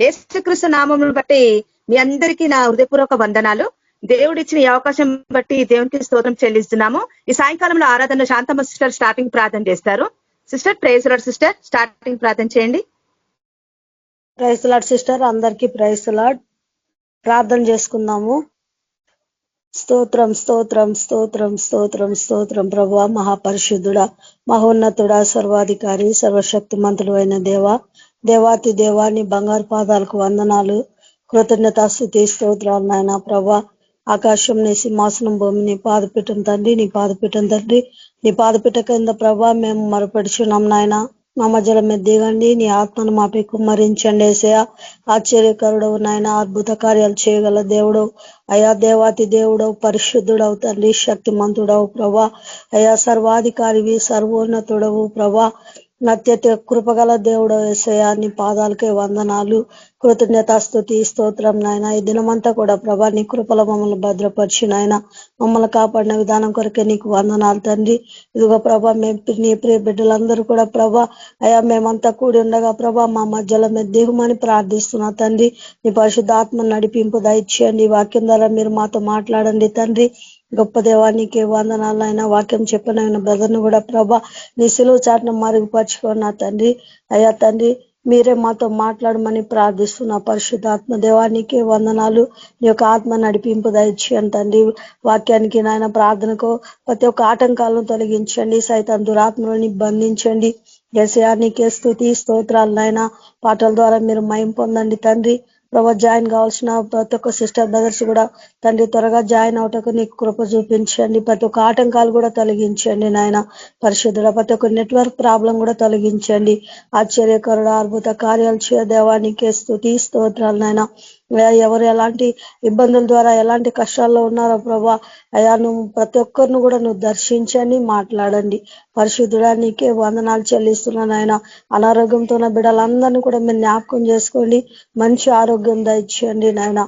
యేసుక్రీస్తు నామమును బట్టి మీ అందరికీ నా హృదయపూర్వక వందనాలు. దేవుడిచ్చిన ఈ అవకాశం బట్టి దేవునికి స్తోత్రం చెల్లిస్తున్నాము. ఈ సాయంకాలంలో ఆరాధన శాంతమ్మ సిస్టర్ స్టార్టింగ్ ప్రార్థన చేస్తారు. Sister praise lord sister starting ప్రార్థన చేయండి. ప్రైజ్ లార్డ్ సిస్టర్, అందరికీ ప్రైజ్ లార్డ్. ప్రార్థన చేసుకుందాము. స్తోత్రం స్తోత్రం స్తోత్రం స్తోత్రం స్తోత్రం ప్రభువా, మహాపరిశుద్ధుడా, మహోన్నతుడా, సర్వాధికారి, సర్వశక్తిమంతుడు అయిన దేవాతి దేవాన్ని బంగారు పాదాలకు వందనాలు, కృతజ్ఞతాస్తుతి స్తోత్రాలు నాయన. ప్రభా, ఆకాశం నీ సింహాసనం, భూమి నీ పాదపీఠం తండ్రి, నీ పాదపీఠం తండ్రి, నీ పాదపీఠ కింద ప్రభా మేము మరపడుచున్నాం నాయన. మా మధ్యలో మీద దిగండి, నీ ఆత్మను మాపై కుమ్మరించండి ఏసయ్య. ఆశ్చర్యకరుడవు నాయన, అద్భుత కార్యాలు చేయగల దేవుడవు అయా, దేవాతి దేవుడవు, పరిశుద్ధుడవు తండ్రి, శక్తిమంతుడవు ప్రభా. అయా సర్వాధికారివి, సర్వోన్నతుడవు ప్రభా, అత్యత కృపగల దేవుడు యేసయ్య. నీ పాదాలకే వందనాలు, కృతజ్ఞతాస్తుతి స్తోత్రం నాయన. ఈ దినమంతా కూడా ప్రభా నీ కృపల మమ్మల్ని భద్రపరిచి నాయన, మమ్మల్ని కాపాడిన విధానం కొరకే నీకు వందనాలు తండ్రి. ఇదిగో ప్రభా, మేము నీ ప్రియ బిడ్డలందరూ కూడా ప్రభా అయా మేమంతా కూడి ఉండగా ప్రభా మా మధ్యలో మీరు దిగుమని ప్రార్థిస్తున్నా తండ్రి. నీ పరిశుద్ధాత్మ నడిపింపు దయచేయండి. వాక్యం ద్వారా మీరు మాతో మాట్లాడండి తండ్రి. గొప్ప దేవానికి వందనాలైనా వాక్యం చెప్పిన బ్రదర్ను కూడా ప్రభా నీ సిలువ చాటును మరుగుపరుచుకున్నా తండ్రి. అయ్యా తండ్రి, మీరే మాతో మాట్లాడమని ప్రార్థిస్తున్నా. పరిశుద్ధాత్మ దేవానికి వందనాలు. నీ యొక్క ఆత్మ నడిపింపు దయచేయండి తండ్రి. వాక్యానికి నాయన ప్రార్థనకు ప్రతి ఒక్క ఆటంకాలను తొలగించండి, సైతాన్ దురాత్మలని బంధించండి. యేసయ్యా నీకే స్తుతి స్తోత్రాలు నాయన. పాటల ద్వారా మీరు మహిమ పొందండి తండ్రి. ప్రభా జాయిన్ కావాల్సిన ప్రతి ఒక్క సిస్టర్ బ్రదర్స్ కూడా తండ్రి త్వరగా జాయిన్ అవటకు నీకు కృప చూపించండి. ప్రతి ఒక్క ఆటంకాలు కూడా తొలగించండి నాయన. పరిశుద్ధుడ ప్రతి ఒక్క నెట్వర్క్ ప్రాబ్లం కూడా తొలగించండి. ఆశ్చర్యకరుడు అద్భుత కార్యాలు చేయదేవానికే స్తుతి స్తోత్రాలు నాయన. ఎవరు ఎలాంటి ఇబ్బందుల ద్వారా ఎలాంటి కష్టాల్లో ఉన్నారో ప్రభా అయా నువ్వు ప్రతి ఒక్కరిని కూడా నువ్వు దర్శించండి, మాట్లాడండి. పరిశుద్ధుడా నీకే వందనాలు చెల్లిస్తున్నాను ఆయన. అనారోగ్యంతో ఉన్న బిడ్డలందరినీ కూడా మీరు జ్ఞాపకం చేసుకోండి, మంచి ఆరోగ్యం దయచేయండి నాయన.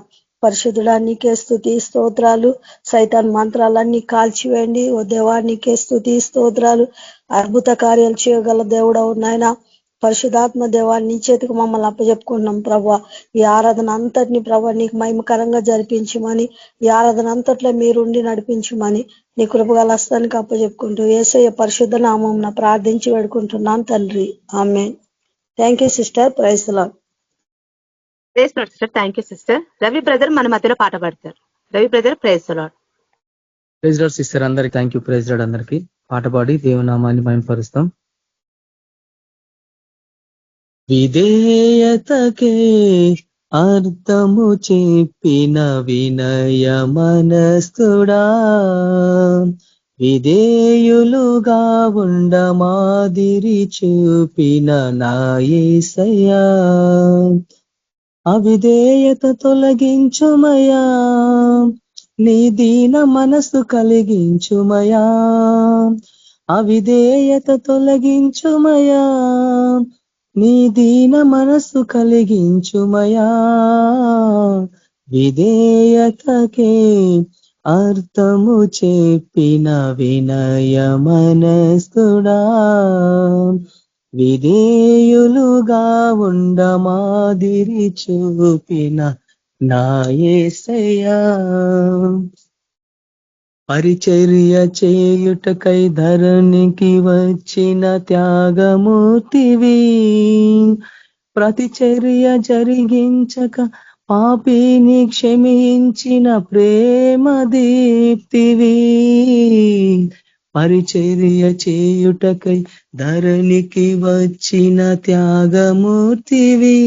పరిశుద్ధుడా నీకే స్తుతి స్తోత్రాలు. సైతాన్ మంత్రాలన్నీ కాల్చివేయండి. ఓ దేవా నీకే స్తుతి స్తోత్రాలు. అద్భుత కార్యాలు చేయగల దేవుడవు నాయన. పరిశుధాత్మ దేవా నీ చేతికి మమ్మల్ని అప్పచెప్పుకుంటున్నాం ప్రభా. ఈ ఆరాధన అంతటిని ప్రభా నీకు మహిమకరంగా జరిపించమని, ఈ ఆరాధన అంతట్లో మీరుండి నడిపించమని నీ కృపగల హస్తానికి అప్పచెప్పుకుంటూ యేసయ్య పరిశుద్ధ నామం ప్రార్థించి వేడుకుంటున్నాను తండ్రి, amen. Thank you sister. Praise the lord. Thank you sister. Ravi brother మన మధ్యలో పాట పాడతారు. Ravi brother praise the lord. Praise lord sister అందరికి థ్యాంక్ యూ. ప్రైజ్ లార్డ్ అందరికి. పాట పాడి దేవుని నామాన్ని మహిమపరుస్తాం. విధేయతకే అర్థము చెప్పిన వినయ మనస్తుడా, విధేయులుగా ఉండ మాదిరి చూపిన నా యేసయ్యా. అవిధేయత తొలగించుమయా, నీ దీన మనసు కలిగించుమయా. అవిధేయత తొలగించుమయా, నీ దీన మనసు కలిగించుమయా. విధేయతకే అర్థము చెప్పిన వినయ మనస్తుడా, విధేయులుగా ఉండ మాదిరి చూపిన నా యేసయ్యా. పరిచర్య చేయుటకై ధరణికి వచ్చిన త్యాగమూర్తివి, ప్రతిచర్య జరిగించక పాపిని క్షమించిన ప్రేమ దీప్తివి. పరిచర్య చేయుటకై ధరణికి వచ్చిన త్యాగమూర్తివి,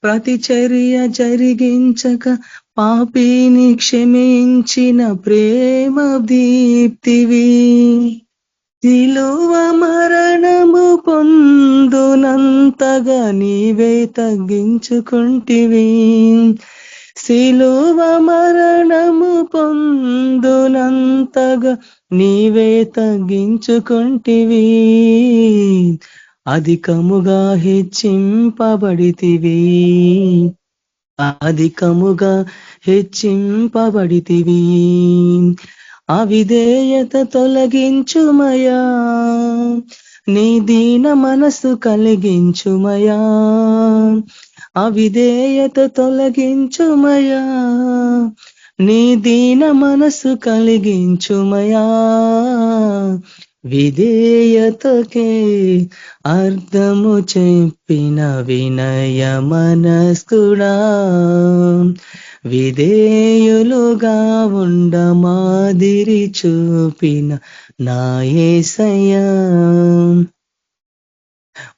ప్రతిచర్య జరిగించక పాపిని క్షమించిన ప్రేమ దీప్తివి. సిలువ మరణము పొందునంతగా నీవే తగ్గించుకుంటివి. సిలువ మరణము పొందునంతగా నీవే తగ్గించుకుంటివి. అధికముగా హెచ్చింపబడితివి, అధికముగా హెచ్చింపబడితివి. అవిధేయత తొలగించుమయా, నీ దీన మనసు కలిగించుమయా. అవిధేయత తొలగించుమయా, నీ దీన మనసు కలిగించుమయా. విధేయతకే అర్థము చెప్పిన వినయ మనస్కుడా, విధేయులుగా ఉండ మాదిరి చూపిన నా యేసయ్యా.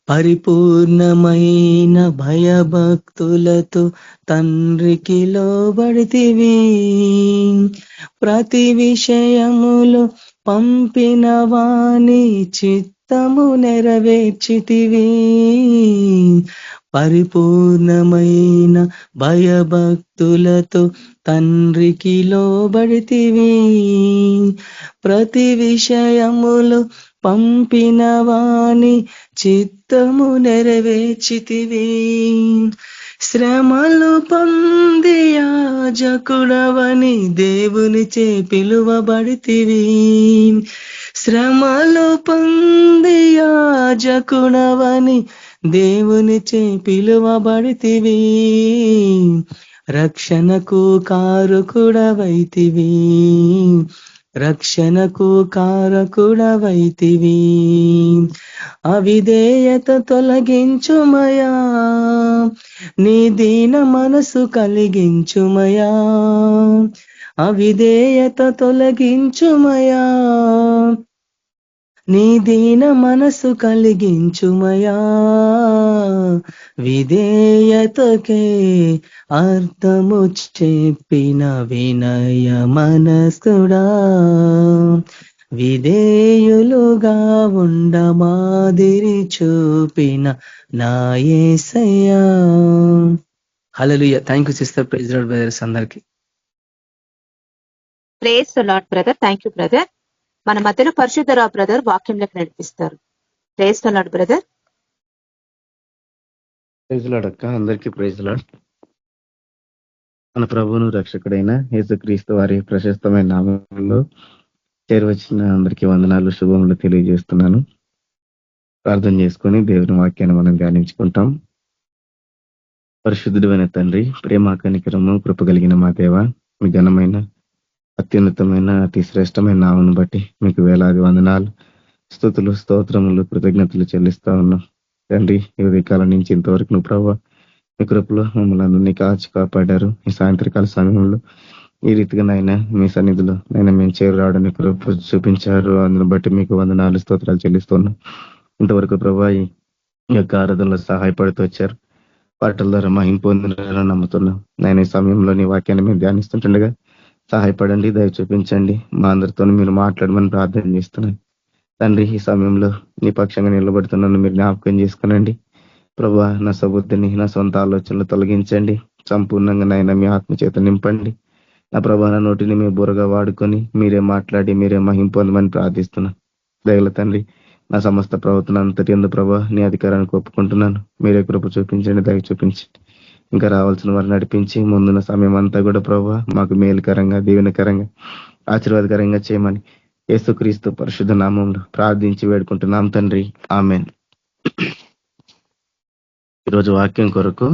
పరిపూర్ణమైన భయభక్తులతో తండ్రికి లోబడితివి, ప్రతి విషయములో పంపిన వాని చిత్తము నెరవేర్చితివి. పరిపూర్ణమైన భయభక్తులతో తండ్రికి లోబడితివి, ప్రతి విషయములో పంపిన వాని చిత్తము నెరవేర్చితివి. శ్రమలు పొంది యాజకుడవని దేవునిచే పిలువబడితివి, శ్రమలు పొంది యాజకుడవని దేవునిచే పిలువబడితివి, రక్షణకు కారకుడవైతివి, రక్షణకు కారకుడవైతివి. అవిధేయత తొలగించుమయా, నీ దీన మనసు కలిగించుమయా. అవిధేయత తొలగించుమయా, నీ దీన మనసు కలిగించుమయా. విధేయతకే అర్థము చెప్పిన వినయ మనస్కుడా, విధేయులుగా ఉండ మాదిరి చూపిన నా Yesayya. Hallelujah. Thank you sister. Praise lord brothers అందరికి. Praise the lord brother. Thank you brother. మన మధ్యలో పరిశుద్ధరావు బ్రదర్ వాక్యంలోకి నడిపిస్తారు. Praise the lord brother. Praise lord అక్క, అందరికీ ప్రైజ్ లార్డ్. మన ప్రభువును రక్షకుడైన యేసుక్రీస్తు వారి ప్రశస్తమైన నామంలో చేరువచ్చిన అందరికీ వందనాలు, శుభములు తెలియజేస్తున్నాను. ప్రార్థన చేసుకొని దేవుని వాక్యాన్ని మనం ధ్యానించుకుంటాం. పరిశుద్ధుడైన తండ్రి, ప్రేమ కనికరము కృప కలిగిన మా దేవ, మీ ఘనమైన అత్యున్నతమైన అతి శ్రేష్టమైన నామను బట్టి మీకు వేలాది వందనాలు, స్తుతులు, స్తోత్రములు, కృతజ్ఞతలు చెల్లిస్తా ఉన్నాం తండ్రి. ఈ ఉదయకాలం నుంచి ఇంతవరకు నువ్వు ప్రభావ మీ కృపలో మమ్మల్ని అందరినీ కాచి కాపాడారు. ఈ సాయంత్రకాల సమయంలో ఈ రీతిగా నాయన మీ సన్నిధిలో నేను మేము చేరు రావడానికి కృప చూపించారు. అందుని బట్టి మీకు వందనాలు, స్తోత్రాలు చెల్లిస్తున్నాం. ఇంతవరకు ప్రభా ఈ యొక్క ఆరాధనలో సహాయపడుతూ వచ్చారు. పాటల ద్వారా మహిమ పొందిన నమ్ముతున్నాం. నేను ఈ సమయంలో నీ వాక్యాన్ని మేము ధ్యానిస్తుంటుండగా సహాయపడండి, దయ చూపించండి. మా అందరితో మీరు మాట్లాడమని ప్రార్థన చేస్తున్నాను తండ్రి. ఈ సమయంలో నీ పక్షంగా నిలబడుతున్నాను, మీరు జ్ఞాపకం చేసుకునండి ప్రభా. నా సబుద్ధిని, నా సొంత ఆలోచనలు తొలగించండి. సంపూర్ణంగా నాయన మీ ఆత్మ చేత నింపండి. నా ప్రభా, నా నోటిని మీ బుర్రగా వాడుకొని మీరే మాట్లాడి మీరే మహిమ పొందమని ప్రార్థిస్తున్నా. దయల తండ్రి, నా సమస్త ప్రవర్తన అంతటి ఎందు ప్రభా నీ అధికారానికి ఒప్పుకుంటున్నాను. మీరే కృప చూపించండి, దయ చూపించండి. ఇంకా రావాల్సిన వారు నడిపించి ముందున్న సమయం అంతా కూడా ప్రభా మాకు మేలుకరంగా, దీవెనకరంగా, ఆశీర్వాదకరంగా చేయమని యేసుక్రీస్తు పరిశుద్ధ నామంలో ప్రార్థించి వేడుకుంటున్నాం తండ్రి, ఆమేన్. ఈరోజు వాక్యం కొరకు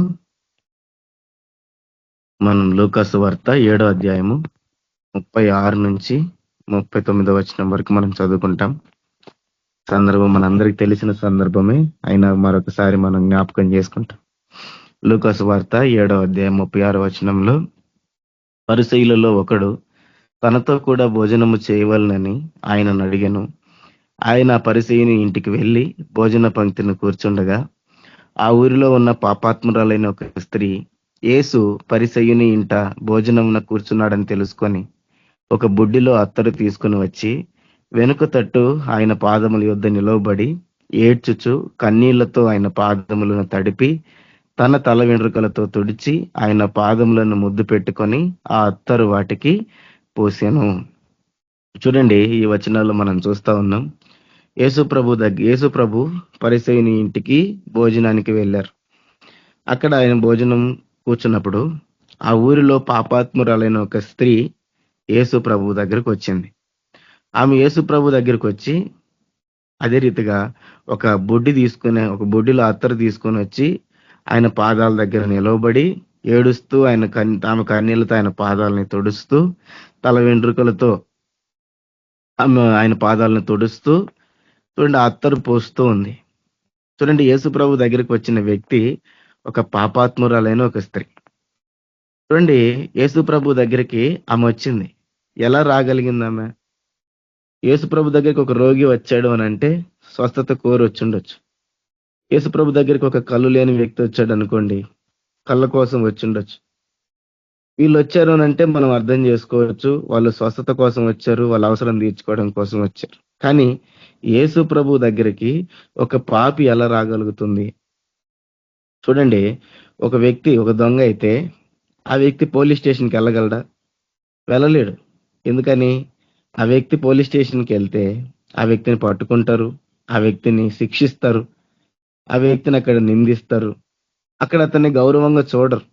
మనం లూకాసు వార్త 7వ అధ్యాయము 36 నుంచి 39వ వచనం వరకు మనం చదువుకుంటాం. సందర్భం మనందరికి తెలిసిన సందర్భమే అయినా మరొకసారి మనం జ్ఞాపకం చేసుకుంటాం. లూకాసు వార్త 7వ అధ్యాయం 36వ వచనంలో, పరిసయ్యులలో ఒకడు తనతో కూడా భోజనము చేయవలనని ఆయనను అడిగెను. ఆయన పరిసయ్యుని ఇంటికి వెళ్ళి భోజన పంక్తిని కూర్చుండగా ఆ ఊరిలో ఉన్న పాపాత్మురాలైన ఒక స్త్రీ యేసు పరిసయ్యుని ఇంట భోజనమున కూర్చున్నాడని తెలుసుకొని ఒక బుడ్డిలో అత్తరు తీసుకుని వచ్చి వెనుక తట్టు ఆయన పాదముల యొద్ద నిలవబడి ఏడ్చుచు కన్నీళ్లతో ఆయన పాదములను తడిపి తన తల వెంట్రుకలతో తుడిచి ఆయన పాదములను ముద్దు పెట్టుకొని ఆ అత్తరు వాటికి పోసెను. చూడండి, ఈ వచనాల్లో మనం చూస్తా ఉన్నాం. యేసు ప్రభు పరిసయ్యుని ఇంటికి భోజనానికి వెళ్ళారు. అక్కడ ఆయన భోజనం కూర్చున్నప్పుడు ఆ ఊరిలో పాపాత్మురాలైన ఒక స్త్రీ యేసు ప్రభు దగ్గరకు వచ్చింది. ఆమె యేసు ప్రభు దగ్గరకు వచ్చి అదే రీతిగా ఒక బుడ్డిలో అత్తరు తీసుకొని వచ్చి ఆయన పాదాల దగ్గర నిలవబడి ఏడుస్తూ ఆమె కన్నీళ్లతో ఆయన పాదాలని తుడుస్తూ తల వెంట్రుకలతో ఆమె ఆయన పాదాలను తుడుస్తూ చూడండి అత్తరు పోస్తూ ఉంది. చూడండి యేసు ప్రభు దగ్గరికి వచ్చిన వ్యక్తి ఒక పాపాత్మురాలైన ఒక స్త్రీ. చూడండి యేసు ప్రభు దగ్గరికి ఆమె వచ్చింది. ఎలా రాగలిగింది ఆమె? యేసు ప్రభు దగ్గరికి ఒక రోగి వచ్చాడు అని అంటే స్వస్థత కోరి వచ్చిండొచ్చు. యేసు ప్రభు దగ్గరికి ఒక కళ్ళు లేని వ్యక్తి వచ్చాడు అనుకోండి, కళ్ళ కోసం వచ్చిండొచ్చు. వీళ్ళు వచ్చారు అని అంటే మనం అర్థం చేసుకోవచ్చు, వాళ్ళు స్వస్థత కోసం వచ్చారు, వాళ్ళ అవసరం తీర్చుకోవడం కోసం వచ్చారు. కానీ యేసు ప్రభు దగ్గరికి ఒక పాపి ఎలా రాగలుగుతుంది? చూడండి, ఒక వ్యక్తి ఒక దొంగ అయితే ఆ వ్యక్తి పోలీస్ స్టేషన్కి వెళ్ళగలడా? వెళ్ళలేడు. ఎందుకని? ఆ వ్యక్తి పోలీస్ స్టేషన్కి వెళ్తే ఆ వ్యక్తిని పట్టుకుంటారు, ఆ వ్యక్తిని శిక్షిస్తారు, ఆ వ్యక్తిని అక్కడ నిందిస్తారు, అక్కడ అతన్ని గౌరవంగా చూడరు,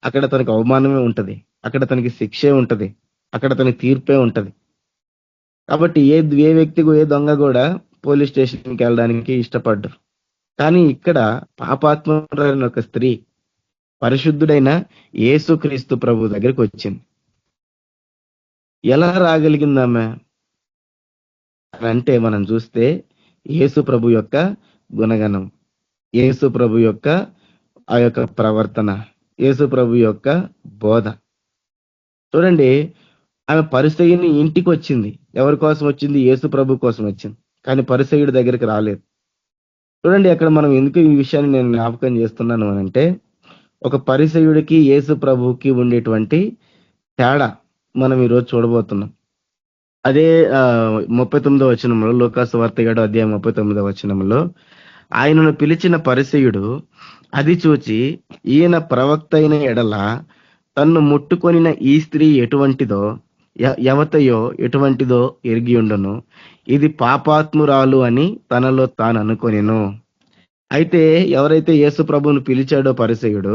అక్కడ తనకి అవమానమే ఉంటది, అక్కడ తనకి శిక్షే ఉంటది, అక్కడ తనకి తీర్పే ఉంటది. కాబట్టి ఏ వ్యక్తి ఏ దొంగ కూడా పోలీస్ స్టేషన్కి వెళ్ళడానికి ఇష్టపడ్డరు. కానీ ఇక్కడ పాపాత్మురైన ఒక స్త్రీ పరిశుద్ధుడైన యేసుక్రీస్తు ప్రభు దగ్గరికి వచ్చింది. ఎలా రాగలిగిందామె అని అంటే మనం చూస్తే యేసు ప్రభు యొక్క గుణగణం, యేసు ప్రభు యొక్క ఆ యొక్క ప్రవర్తన, యేసు ప్రభు యొక్క బోధ. చూడండి, ఆమె పరిసయ్యుని ఇంటికి వచ్చింది. ఎవరి కోసం వచ్చింది? యేసు ప్రభు కోసం వచ్చింది. కానీ పరిసయ్యుడి దగ్గరికి రాలేదు. చూడండి, అక్కడ మనం ఎందుకు ఈ విషయాన్ని నేను జ్ఞాపకం చేస్తున్నాను అని అంటే, ఒక పరిసయ్యుడికి యేసు ప్రభుకి ఉండేటువంటి తేడా మనం ఈరోజు చూడబోతున్నాం. అదే 39వ వచనంలో, లూకాసు వార్త 7వ అధ్యాయం 39వ వచనంలో, ఆయనను పిలిచిన పరిసయ్యుడు అది చూచి, ఈయన ప్రవక్త అయిన ఎడల తన్ను ముట్టుకొనిన ఈ స్త్రీ ఎటువంటిదో యవతయో ఎటువంటిదో ఎరిగి ఉండను, ఇది పాపాత్మురాలు అని తనలో తాను అనుకొనెను. అయితే ఎవరైతే యేసు ప్రభువును పిలిచాడో పరిసయ్యుడు,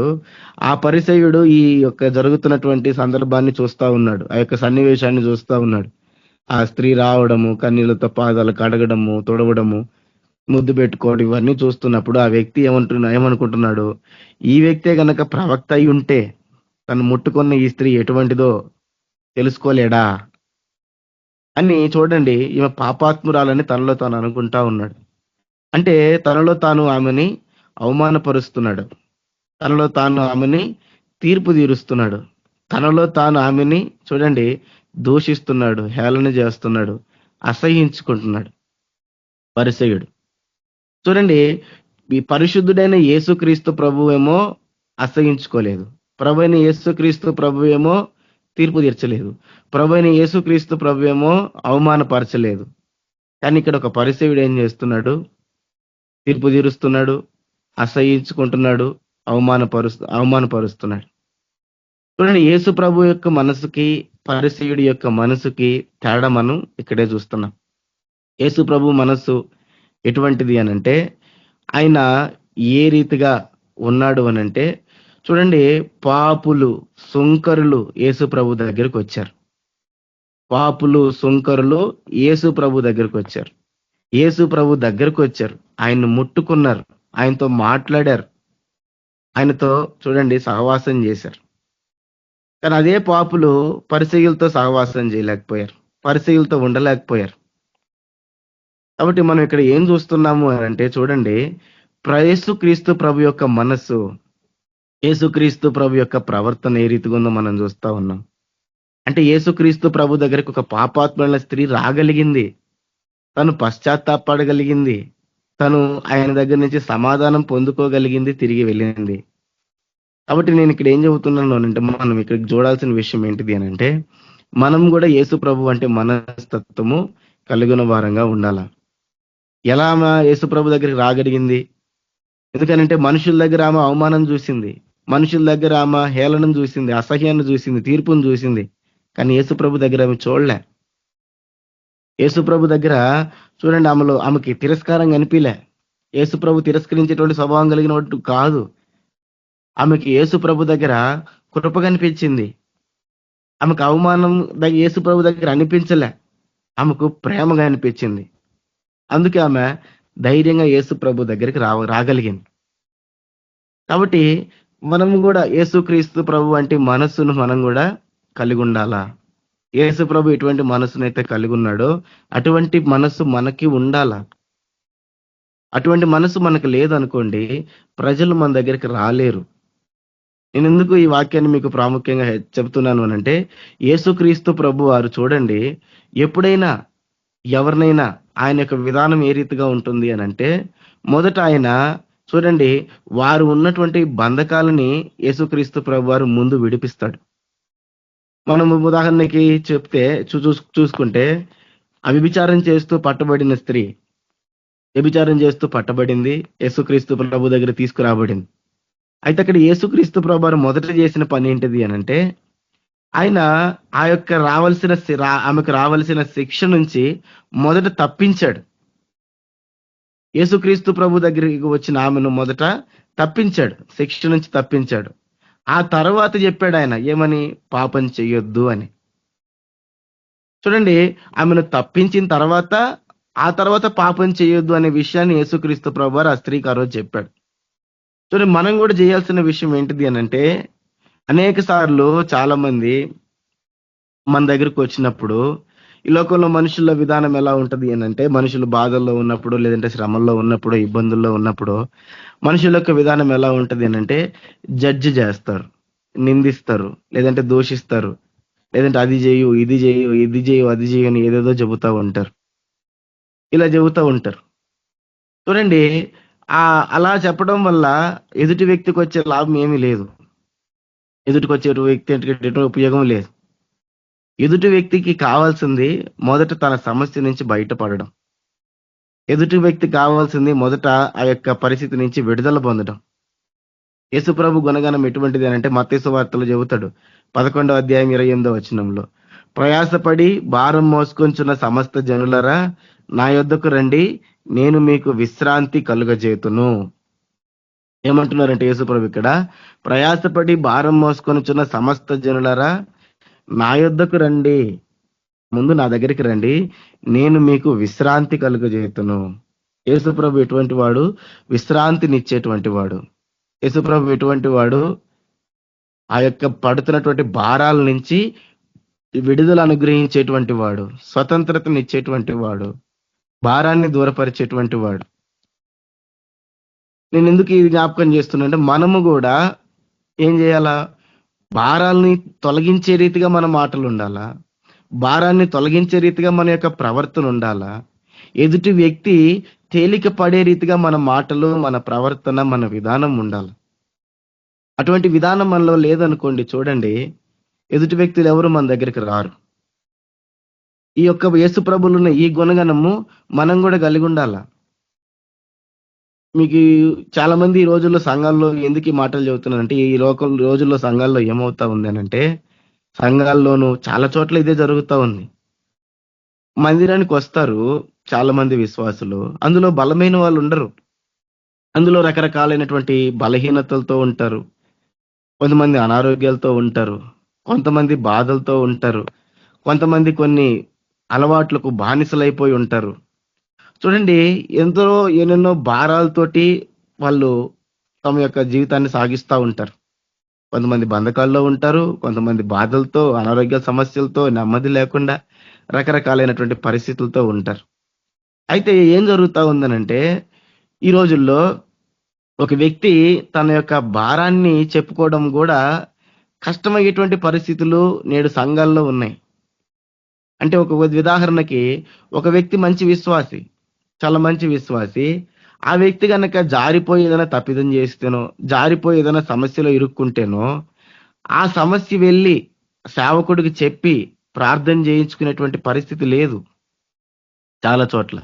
ఆ పరిసయ్యుడు ఈ యొక్క జరుగుతున్నటువంటి సందర్భాన్ని చూస్తా ఉన్నాడు, ఆ యొక్క సన్నివేశాన్ని చూస్తా ఉన్నాడు. ఆ స్త్రీ రావడము, కన్నీళ్లతో పాదాలు కడగడము, తొడవడము, ముద్దు పెట్టుకోవడం, ఇవన్నీ చూస్తున్నప్పుడు ఆ వ్యక్తి ఏమనుకుంటున్నాడు? ఈ వ్యక్తే గనక ప్రవక్త అయి ఉంటే తను ముట్టుకున్న ఈ స్త్రీ ఎటువంటిదో తెలుసుకోలేడా అని. చూడండి, ఈమె పాపాత్మురాలని తనలో తాను అనుకుంటా ఉన్నాడు. అంటే తనలో తాను ఆమెని అవమానపరుస్తున్నాడు, తనలో తాను ఆమెని తీర్పు తీరుస్తున్నాడు, తనలో తాను ఆమెని చూడండి దూషిస్తున్నాడు, హేళన చేస్తున్నాడు, అసహ్యించుకుంటున్నాడు పరిసయ్యుడు. చూడండి, ఈ పరిశుద్ధుడైన యేసుక్రీస్తు ప్రభు ఏమో అసహ్యించుకోలేదు, ప్రభు అయిన యేసుక్రీస్తు ప్రభు ఏమో తీర్పు తీర్చలేదు, ప్రభు అయిన యేసుక్రీస్తు ప్రభు ఏమో అవమానపరచలేదు. కానీ ఇక్కడ ఒక పరిసయ్యుడు ఏం చేస్తున్నాడు? తీర్పు తీరుస్తున్నాడు, అసహ్యించుకుంటున్నాడు, అవమానపరుస్తున్నాడు. చూడండి, యేసు ప్రభు యొక్క మనసుకి పరిసయ్యుడి యొక్క మనసుకి తేడా మనం ఇక్కడే చూస్తున్నాం. యేసు ప్రభు మనస్సు ఎటువంటిది అనంటే, ఆయన ఏ రీతిగా ఉన్నాడు అనంటే, చూడండి, పాపులు సుంకరులు యేసు ప్రభు దగ్గరికి వచ్చారు. పాపులు సుంకరులు యేసు ప్రభు దగ్గరికి వచ్చారు. యేసు ప్రభు దగ్గరకు వచ్చారు, ఆయన్ను ముట్టుకున్నారు, ఆయనతో మాట్లాడారు, ఆయనతో చూడండి సహవాసం చేశారు. కానీ అదే పాపులు పరిసయ్యులతో సహవాసం చేయలేకపోయారు, పరిసయ్యులతో ఉండలేకపోయారు. కాబట్టి మనం ఇక్కడ ఏం చూస్తున్నాము అని అంటే, చూడండి, యేసుక్రీస్తు ప్రభు యొక్క మనస్సు, యేసుక్రీస్తు ప్రభు యొక్క ప్రవర్తన ఏ రీతిగా ఉందో మనం చూస్తా ఉన్నాం. అంటే యేసుక్రీస్తు ప్రభు దగ్గరికి ఒక పాపాత్ముల స్త్రీ రాగలిగింది, తను పశ్చాత్తాపడగలిగింది, తను ఆయన దగ్గర నుంచి సమాధానం పొందుకోగలిగింది, తిరిగి వెళ్ళింది. కాబట్టి నేను ఇక్కడ ఏం చెబుతున్నాను అంటే, మనం ఇక్కడ చూడాల్సిన విషయం ఏంటిది అని అంటే, మనం కూడా యేసు ప్రభు అంటే మనస్తత్వము కలిగిన వారంగా ఉండాలా. ఎలా ఆమె యేసు ప్రభు దగ్గరికి రాగలిగింది? ఎందుకనంటే మనుషుల దగ్గర ఆమె అవమానం చూసింది, మనుషుల దగ్గర ఆమె హేళనం చూసింది, అసహ్యాన్ని చూసింది, తీర్పును చూసింది. కానీ యేసు ప్రభు దగ్గర ఆమె చూడలే. యేసు ప్రభు దగ్గర చూడండి, ఆమెకి తిరస్కారం కనిపిలే. యేసు ప్రభు తిరస్కరించేటువంటి స్వభావం కలిగిన కాదు. ఆమెకి యేసు ప్రభు దగ్గర కృప కనిపించింది. ఆమెకు అవమానం యేసు ప్రభు దగ్గర అనిపించలే, ఆమెకు ప్రేమగా అనిపించింది. అందుకే ఆమె ధైర్యంగా యేసు ప్రభు దగ్గరికి రాగలిగింది. కాబట్టి మనము కూడా యేసుక్రీస్తు ప్రభు వంటి మనస్సును మనం కూడా కలిగి ఉండాలా. యేసు ప్రభు ఎటువంటి మనస్సునైతే కలిగి ఉన్నాడో అటువంటి మనస్సు మనకి ఉండాలా. అటువంటి మనసు మనకు లేదనుకోండి, ప్రజలు మన దగ్గరికి రాలేరు. నేను ఎందుకు ఈ వాక్యాన్ని మీకు ప్రాముఖ్యంగా చెప్తున్నాను అనంటే, యేసుక్రీస్తు ప్రభు వారు చూడండి, ఎప్పుడైనా ఎవరినైనా ఆయన యొక్క విధానం ఏ రీతిగా ఉంటుంది అనంటే, మొదట ఆయన చూడండి, వారు ఉన్నటువంటి బంధకాలని యేసుక్రీస్తు ప్రభు వారు ముందు విడిపిస్తాడు. మనం ఉదాహరణకి చెప్తే చూసుకుంటే, వ్యభిచారం చేస్తూ పట్టబడిన స్త్రీ వ్యభిచారం చేస్తూ పట్టబడింది, యేసుక్రీస్తు ప్రభు దగ్గర తీసుకురాబడింది. అయితే అక్కడ యేసుక్రీస్తు ప్రభు వారు మొదట చేసిన పని ఏంటిది అనంటే, ఆయన ఆ యొక్క ఆమెకు రావలసిన శిక్ష నుంచి మొదట తప్పించాడు. యేసుక్రీస్తు ప్రభు దగ్గరికి వచ్చిన ఆమెను మొదట తప్పించాడు, శిక్ష నుంచి తప్పించాడు. ఆ తర్వాత చెప్పాడు ఆయన ఏమని, పాపం చెయ్యొద్దు అని. చూడండి, ఆమెను తప్పించిన తర్వాత ఆ తర్వాత పాపం చేయొద్దు అనే విషయాన్ని యేసుక్రీస్తు ప్రభు వారు ఆ స్త్రీకి ఆ రోజు చెప్పాడు. చూడండి, మనం కూడా చేయాల్సిన విషయం ఏంటిది అనంటే, అనేక సార్లు చాలా మంది మన దగ్గరకు వచ్చినప్పుడు ఈ లోకంలో మనుషుల విధానం ఎలా ఉంటది అనంటే, మనుషులు బాధల్లో ఉన్నప్పుడు, లేదంటే శ్రమల్లో ఉన్నప్పుడు, ఇబ్బందుల్లో ఉన్నప్పుడు మనుషుల యొక్క విధానం ఎలా ఉంటది అనంటే, జడ్జి చేస్తారు, నిందిస్తారు, లేదంటే దూషిస్తారు, లేదంటే అది చేయు, ఇది చేయు, ఇది చేయు, అది చేయు అని ఏదేదో చెబుతా ఉంటారు. ఇలా చెబుతూ ఉంటారు. చూడండి, అలా చెప్పడం వల్ల ఎదుటి వ్యక్తికి వచ్చే లాభం ఏమీ లేదు. ఎదుటికి వచ్చే వ్యక్తి ఉపయోగం లేదు. ఎదుటి వ్యక్తికి కావాల్సింది మొదట తన సమస్య నుంచి బయటపడడం. ఎదుటి వ్యక్తి కావాల్సింది మొదట ఆ యొక్క పరిస్థితి నుంచి విడుదల పొందడం. యేసుప్రభు గుణగణం ఎటువంటిది అనంటే, మత్తయి సువార్తలో చెబుతాడు 11వ అధ్యాయం 28వ వచనంలో, ప్రయాసపడి భారం మోసుకొంచున్న సమస్త జనులరా నా యొద్దకు రండి, నేను మీకు విశ్రాంతి కలుగజేతును. ఏమంటున్నారంటే యేసుప్రభు ఇక్కడ, ప్రయాసపడి భారం మోసుకొనుచున్న సమస్త జనులరా నా యొద్దకు రండి, ముందు నా దగ్గరికి రండి, నేను మీకు విశ్రాంతి కలుగజేతును. యేసుప్రభు ఎటువంటి వాడు? విశ్రాంతినిచ్చేటువంటి వాడు. యేసుప్రభు ఎటువంటి వాడు? ఆ యొక్క పడుతున్నటువంటి భారాల నుంచి విడుదల అనుగ్రహించేటువంటి వాడు, స్వతంత్రతనిచ్చేటువంటి వాడు, భారాన్ని దూరపరిచేటువంటి వాడు. నేను ఎందుకు ఇది జ్ఞాపకం చేస్తున్నా, మనము కూడా ఏం చేయాలా? భారాల్ని తొలగించే రీతిగా మన మాటలు ఉండాలా, భారాన్ని తొలగించే రీతిగా మన యొక్క ప్రవర్తన ఉండాలా, ఎదుటి వ్యక్తి తేలిక పడే రీతిగా మన మాటలు, మన ప్రవర్తన, మన విధానం ఉండాలి. అటువంటి విధానం మనలో లేదనుకోండి, చూడండి, ఎదుటి వ్యక్తులు ఎవరు మన దగ్గరికి రారు. ఈ యొక్క యేసు ప్రభువులో ఉన్న ఈ గుణగణము మనం కూడా కలిగి ఉండాల. మీకు చాలా మంది ఈ రోజుల్లో సంఘాల్లో ఎందుకు ఈ మాటలు చెబుతున్నానంటే, ఈ రోజుల్లో సంఘాల్లో ఏమవుతా ఉంది అనంటే, సంఘాల్లోనూ చాలా చోట్ల ఇదే జరుగుతూ ఉంది. మందిరానికి వస్తారు చాలా మంది విశ్వాసులు, అందులో బలమైన వాళ్ళు ఉండరు. అందులో రకరకాలైనటువంటి బలహీనతలతో ఉంటారు, కొంతమంది అనారోగ్యాలతో ఉంటారు, కొంతమంది బాధలతో ఉంటారు, కొంతమంది కొన్ని అలవాట్లకు బానిసలైపోయి ఉంటారు. చూడండి, ఎన్నెన్నో భారాలతోటి వాళ్ళు తమ యొక్క జీవితాన్ని సాగిస్తూ ఉంటారు. కొంతమంది బంధకాల్లో ఉంటారు, కొంతమంది బాధలతో, అనారోగ్య సమస్యలతో, నెమ్మది లేకుండా రకరకాలైనటువంటి పరిస్థితులతో ఉంటారు. అయితే ఏం జరుగుతూ ఉందనంటే, ఈ రోజుల్లో ఒక వ్యక్తి తన యొక్క భారాన్ని చెప్పుకోవడం కూడా కష్టమయ్యేటువంటి పరిస్థితులు నేడు సంఘాల్లో ఉన్నాయి. అంటే ఒక ఉదాహరణకి, ఒక వ్యక్తి మంచి విశ్వాసి, చాలా మంచి విశ్వాసి, ఆ వ్యక్తి కనుక జారిపోయి ఏదైనా తప్పిదం చేస్తేనో, జారిపోయి ఏదైనా సమస్యలో ఇరుక్కుంటేనో, ఆ సమస్య వెళ్ళి సేవకుడికి చెప్పి ప్రార్థన చేయించుకునేటువంటి పరిస్థితి లేదు చాలా చోట్ల.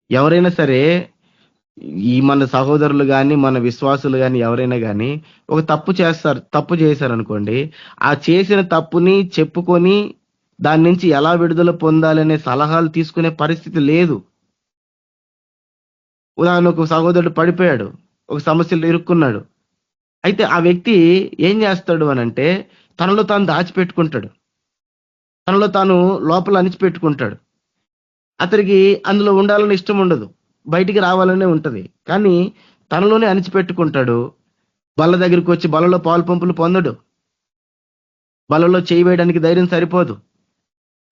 ఎవరైనా సరే, ఈ మన సహోదరులు కానీ, మన విశ్వాసులు కానీ, ఎవరైనా కానీ ఒక తప్పు చేశారనుకోండి, ఆ చేసిన తప్పుని చెప్పుకొని దాని నుంచి ఎలా విడుదల పొందాలనే సలహాలు తీసుకునే పరిస్థితి లేదు. ఉదాహరణకు సహోదరుడు పడిపోయాడు, ఒక సమస్యలో ఇరుక్కున్నాడు. అయితే ఆ వ్యక్తి ఏం చేస్తాడు అనంటే, తనలో తాను దాచిపెట్టుకుంటాడు, తనలో తాను లోపల అణిచిపెట్టుకుంటాడు. అతనికి అందులో ఉండాలని ఇష్టం ఉండదు, బయటికి రావాలనే ఉంటది. కానీ తనలోనే అణిచిపెట్టుకుంటాడు. బల్ల దగ్గరికి వచ్చి బలలో పాలు పంపులు పొందడు. బలలో చేయి వేయడానికి ధైర్యం సరిపోదు.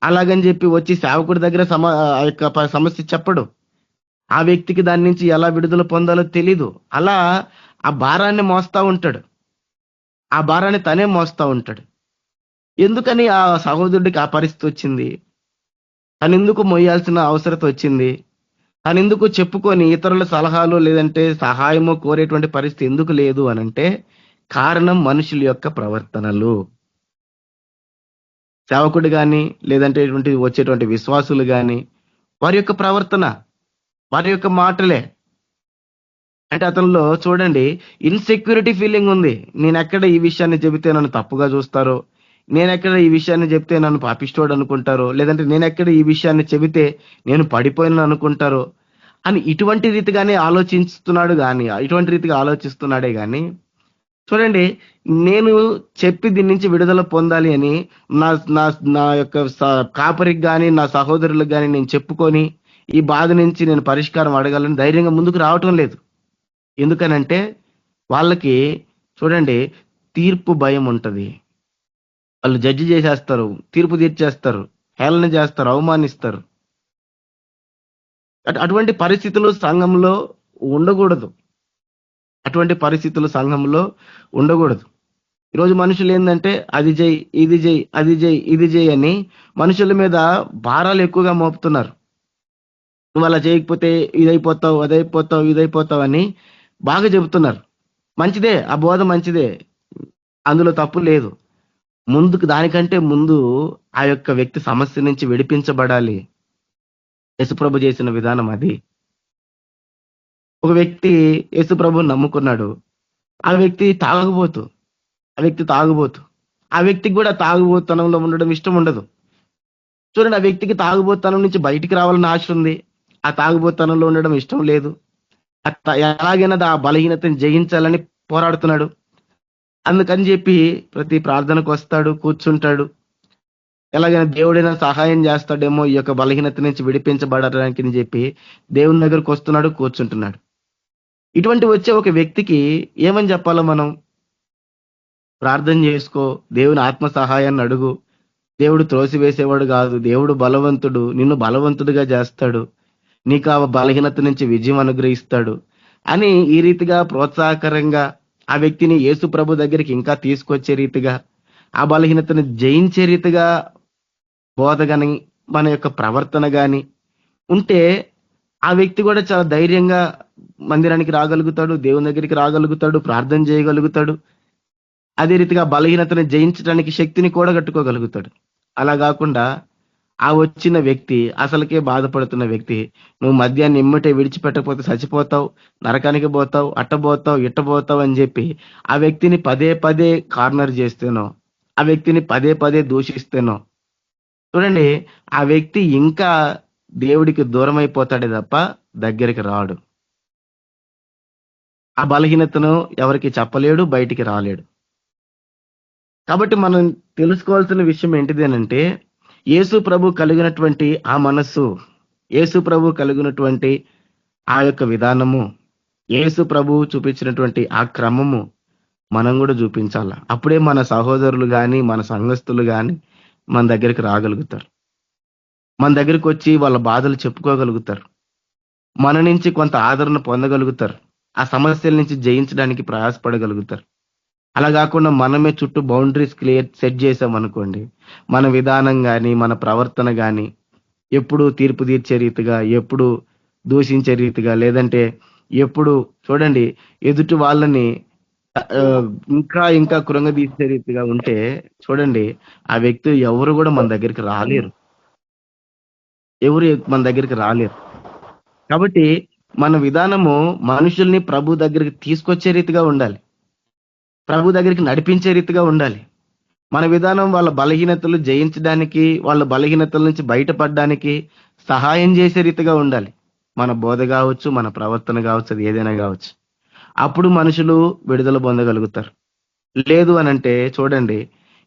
అలాగని చెప్పి వచ్చి సేవకుడి దగ్గర ఆ యొక్క సమస్య చెప్పడు. ఆ వ్యక్తికి దాని నుంచి ఎలా విడుదల పొందాలో తెలీదు. అలా ఆ భారాన్ని మోస్తా ఉంటాడు. ఆ భారాన్ని తనే మోస్తా ఉంటాడు. ఎందుకని ఆ సహోదరుడికి ఆ పరిస్థితి వచ్చింది? తనెందుకు మొయ్యాల్సిన అవసరత వచ్చింది? తనెందుకు చెప్పుకొని ఇతరుల సలహాలు లేదంటే సహాయము కోరేటువంటి పరిస్థితి ఎందుకు లేదు అనంటే కారణం మనుషుల యొక్క ప్రవర్తనలు. సేవకుడు గాని లేదంటే వచ్చేటువంటి విశ్వాసులు గాని వారి యొక్క ప్రవర్తన, వారి యొక్క మాటలే. అంటే అతనిలో చూడండి ఇన్సెక్యూరిటీ ఫీలింగ్ ఉంది. నేనెక్కడ ఈ విషయాన్ని చెబితే నన్ను తప్పుగా చూస్తారో, నేనెక్కడ ఈ విషయాన్ని చెబితే నన్ను పాపిష్టోడు అనుకుంటారో, లేదంటే నేనెక్కడ ఈ విషయాన్ని చెబితే నేను పడిపోయిన అనుకుంటారో అని ఇటువంటి రీతిగానే ఆలోచిస్తున్నాడు గాని, ఇటువంటి రీతిగా ఆలోచిస్తున్నాడే గాని చూడండి, నేను చెప్పి దీని నుంచి విడుదల పొందాలి అని నా నా నా యొక్క కాపరికి గాని నా సహోదరులకు గాని నేను చెప్పుకొని ఈ బాధ నుంచి నేను పరిష్కారం అడగాలని ధైర్యంగా ముందుకు రావటం లేదు. ఎందుకనంటే వాళ్ళకి చూడండి తీర్పు భయం ఉంటది. వాళ్ళు జడ్జి చేసేస్తారు, తీర్పు తీర్చేస్తారు, హేళన చేస్తారు, అవమానిస్తారు. అటువంటి పరిస్థితులు సంఘంలో ఉండకూడదు. అటువంటి పరిస్థితులు సంఘంలో ఉండకూడదు. ఈరోజు మనుషులు ఏంటంటే అది చేయి, ఇది చేయి, అది చేయి, ఇది చేయి అని మనుషుల మీద భారాలు ఎక్కువగా మోపుతున్నారు. నువ్వు అలా చేయకపోతే ఇదైపోతావు, అదైపోతావు, ఇదైపోతావు అని బాగా చెబుతున్నారు. మంచిదే, ఆ బోధ మంచిదే, అందులో తప్పు లేదు. దానికంటే ముందు ఆ యొక్క వ్యక్తి సమస్య నుంచి విడిపించబడాలి. యేసుప్రభు చేసిన విధానం అది. ఒక వ్యక్తి యేసుప్రభుని నమ్ముకున్నాడు. ఆ వ్యక్తి తాగుబోతు. ఆ వ్యక్తికి కూడా తాగుబోతనంలో ఉండడం ఇష్టం ఉండదు. చూడండి, ఆ వ్యక్తికి తాగుబోతనం నుంచి బయటికి రావాలని ఆశ ఉంది. ఆ తాగుబోతనంలో ఉండడం ఇష్టం లేదు. ఎలాగైనా ఆ బలహీనతను జయించాలని పోరాడుతున్నాడు. అందుకని చెప్పి ప్రతి ప్రార్థనకు వస్తాడు, కూర్చుంటాడు. ఎలాగైనా దేవుడైనా సహాయం చేస్తాడేమో ఈ యొక్క బలహీనత నుంచి విడిపించబడడానికి అని చెప్పి దేవుని దగ్గరకు వస్తున్నాడు, కూర్చుంటున్నాడు. ఇటువంటి వచ్చే ఒక వ్యక్తికి ఏమని చెప్పాలో మనం? ప్రార్థన చేసుకో, దేవుని ఆత్మ సహాయాన్ని అడుగు. దేవుడు త్రోసివేసేవాడు కాదు, దేవుడు బలవంతుడు, నిన్ను బలవంతుడిగా చేస్తాడు, నీకు ఆ బలహీనత నుంచి విజయం అనుగ్రహిస్తాడు అని ఈ రీతిగా ప్రోత్సాహకరంగా ఆ వ్యక్తిని యేసు ప్రభు దగ్గరికి ఇంకా తీసుకొచ్చే రీతిగా, ఆ బలహీనతను జయించే రీతిగా బోధ గాని మన యొక్క ప్రవర్తన గాని ఉంటే ఆ వ్యక్తి కూడా చాలా ధైర్యంగా మందిరానికి రాగలుగుతాడు, దేవుని దగ్గరికి రాగలుగుతాడు, ప్రార్థన చేయగలుగుతాడు. అదే రీతిగా బలహీనతను జయించడానికి శక్తిని కూడా కట్టుకోగలుగుతాడు. అలా కాకుండా ఆ వచ్చిన వ్యక్తి, అసలుకే బాధపడుతున్న వ్యక్తి, నువ్వు మద్యాన్ని ఇమ్మటే విడిచిపెట్టకపోతే చచ్చిపోతావు, నరకానికి పోతావు, అట్టబోతావు, ఇట్టబోతావు అని చెప్పి ఆ వ్యక్తిని పదే పదే కార్నర్ చేస్తేనో, ఆ వ్యక్తిని పదే పదే దూషిస్తేనో చూడండి, ఆ వ్యక్తి ఇంకా దేవుడికి దూరం అయిపోతాడే తప్ప దగ్గరికి రాడు. ఆ బలహీనతను ఎవరికి చెప్పలేడు, బయటికి రాలేడు. కాబట్టి మనం తెలుసుకోవాల్సిన విషయం ఏంటిదేనంటే, యేసు ప్రభు కలిగినటువంటి ఆ మనస్సు, యేసు ప్రభు కలిగినటువంటి ఆ యొక్క విధానము, యేసు ప్రభు చూపించినటువంటి ఆ క్రమము మనం కూడా చూపించాల. అప్పుడే మన సహోదరులు గాని మన సంఘస్థులు గాని మన దగ్గరికి రాగలుగుతారు. మన దగ్గరికి వచ్చి వాళ్ళ బాధలు చెప్పుకోగలుగుతారు. మన నుంచి కొంత ఆదరణ పొందగలుగుతారు. ఆ సమస్యల నుంచి జయించడానికి ప్రయాసపడగలుగుతారు. అలా కాకుండా మనమే చుట్టూ బౌండరీస్ సెట్ చేసామనుకోండి, మన విధానం గాని మన ప్రవర్తన గాని ఎప్పుడు తీర్పు తీర్చే రీతిగా, ఎప్పుడు దూషించే రీతిగా, లేదంటే ఎప్పుడు చూడండి ఎదుటి వాళ్ళని ఇంకా ఇంకా కృంగదీసే రీతిగా ఉంటే చూడండి, ఆ వ్యక్తి ఎవరు కూడా మన దగ్గరికి రాలేరు. మన దగ్గరికి రాలేరు. కాబట్టి మన విధానము మనుషుల్ని ప్రభు దగ్గరికి తీసుకొచ్చే రీతిగా ఉండాలి, ప్రభు దగ్గరికి నడిపించే రీతిగా ఉండాలి. మన విధానం వాళ్ళ బలహీనతలు జయించడానికి, వాళ్ళ బలహీనతల నుంచి బయటపడడానికి సహాయం చేసే రీతిగా ఉండాలి. మన బోధ కావచ్చు, మన ప్రవర్తన కావచ్చు, అది ఏదైనా కావచ్చు. అప్పుడు మనుషులు విడుదల పొందగలుగుతారు. లేదు అనంటే చూడండి,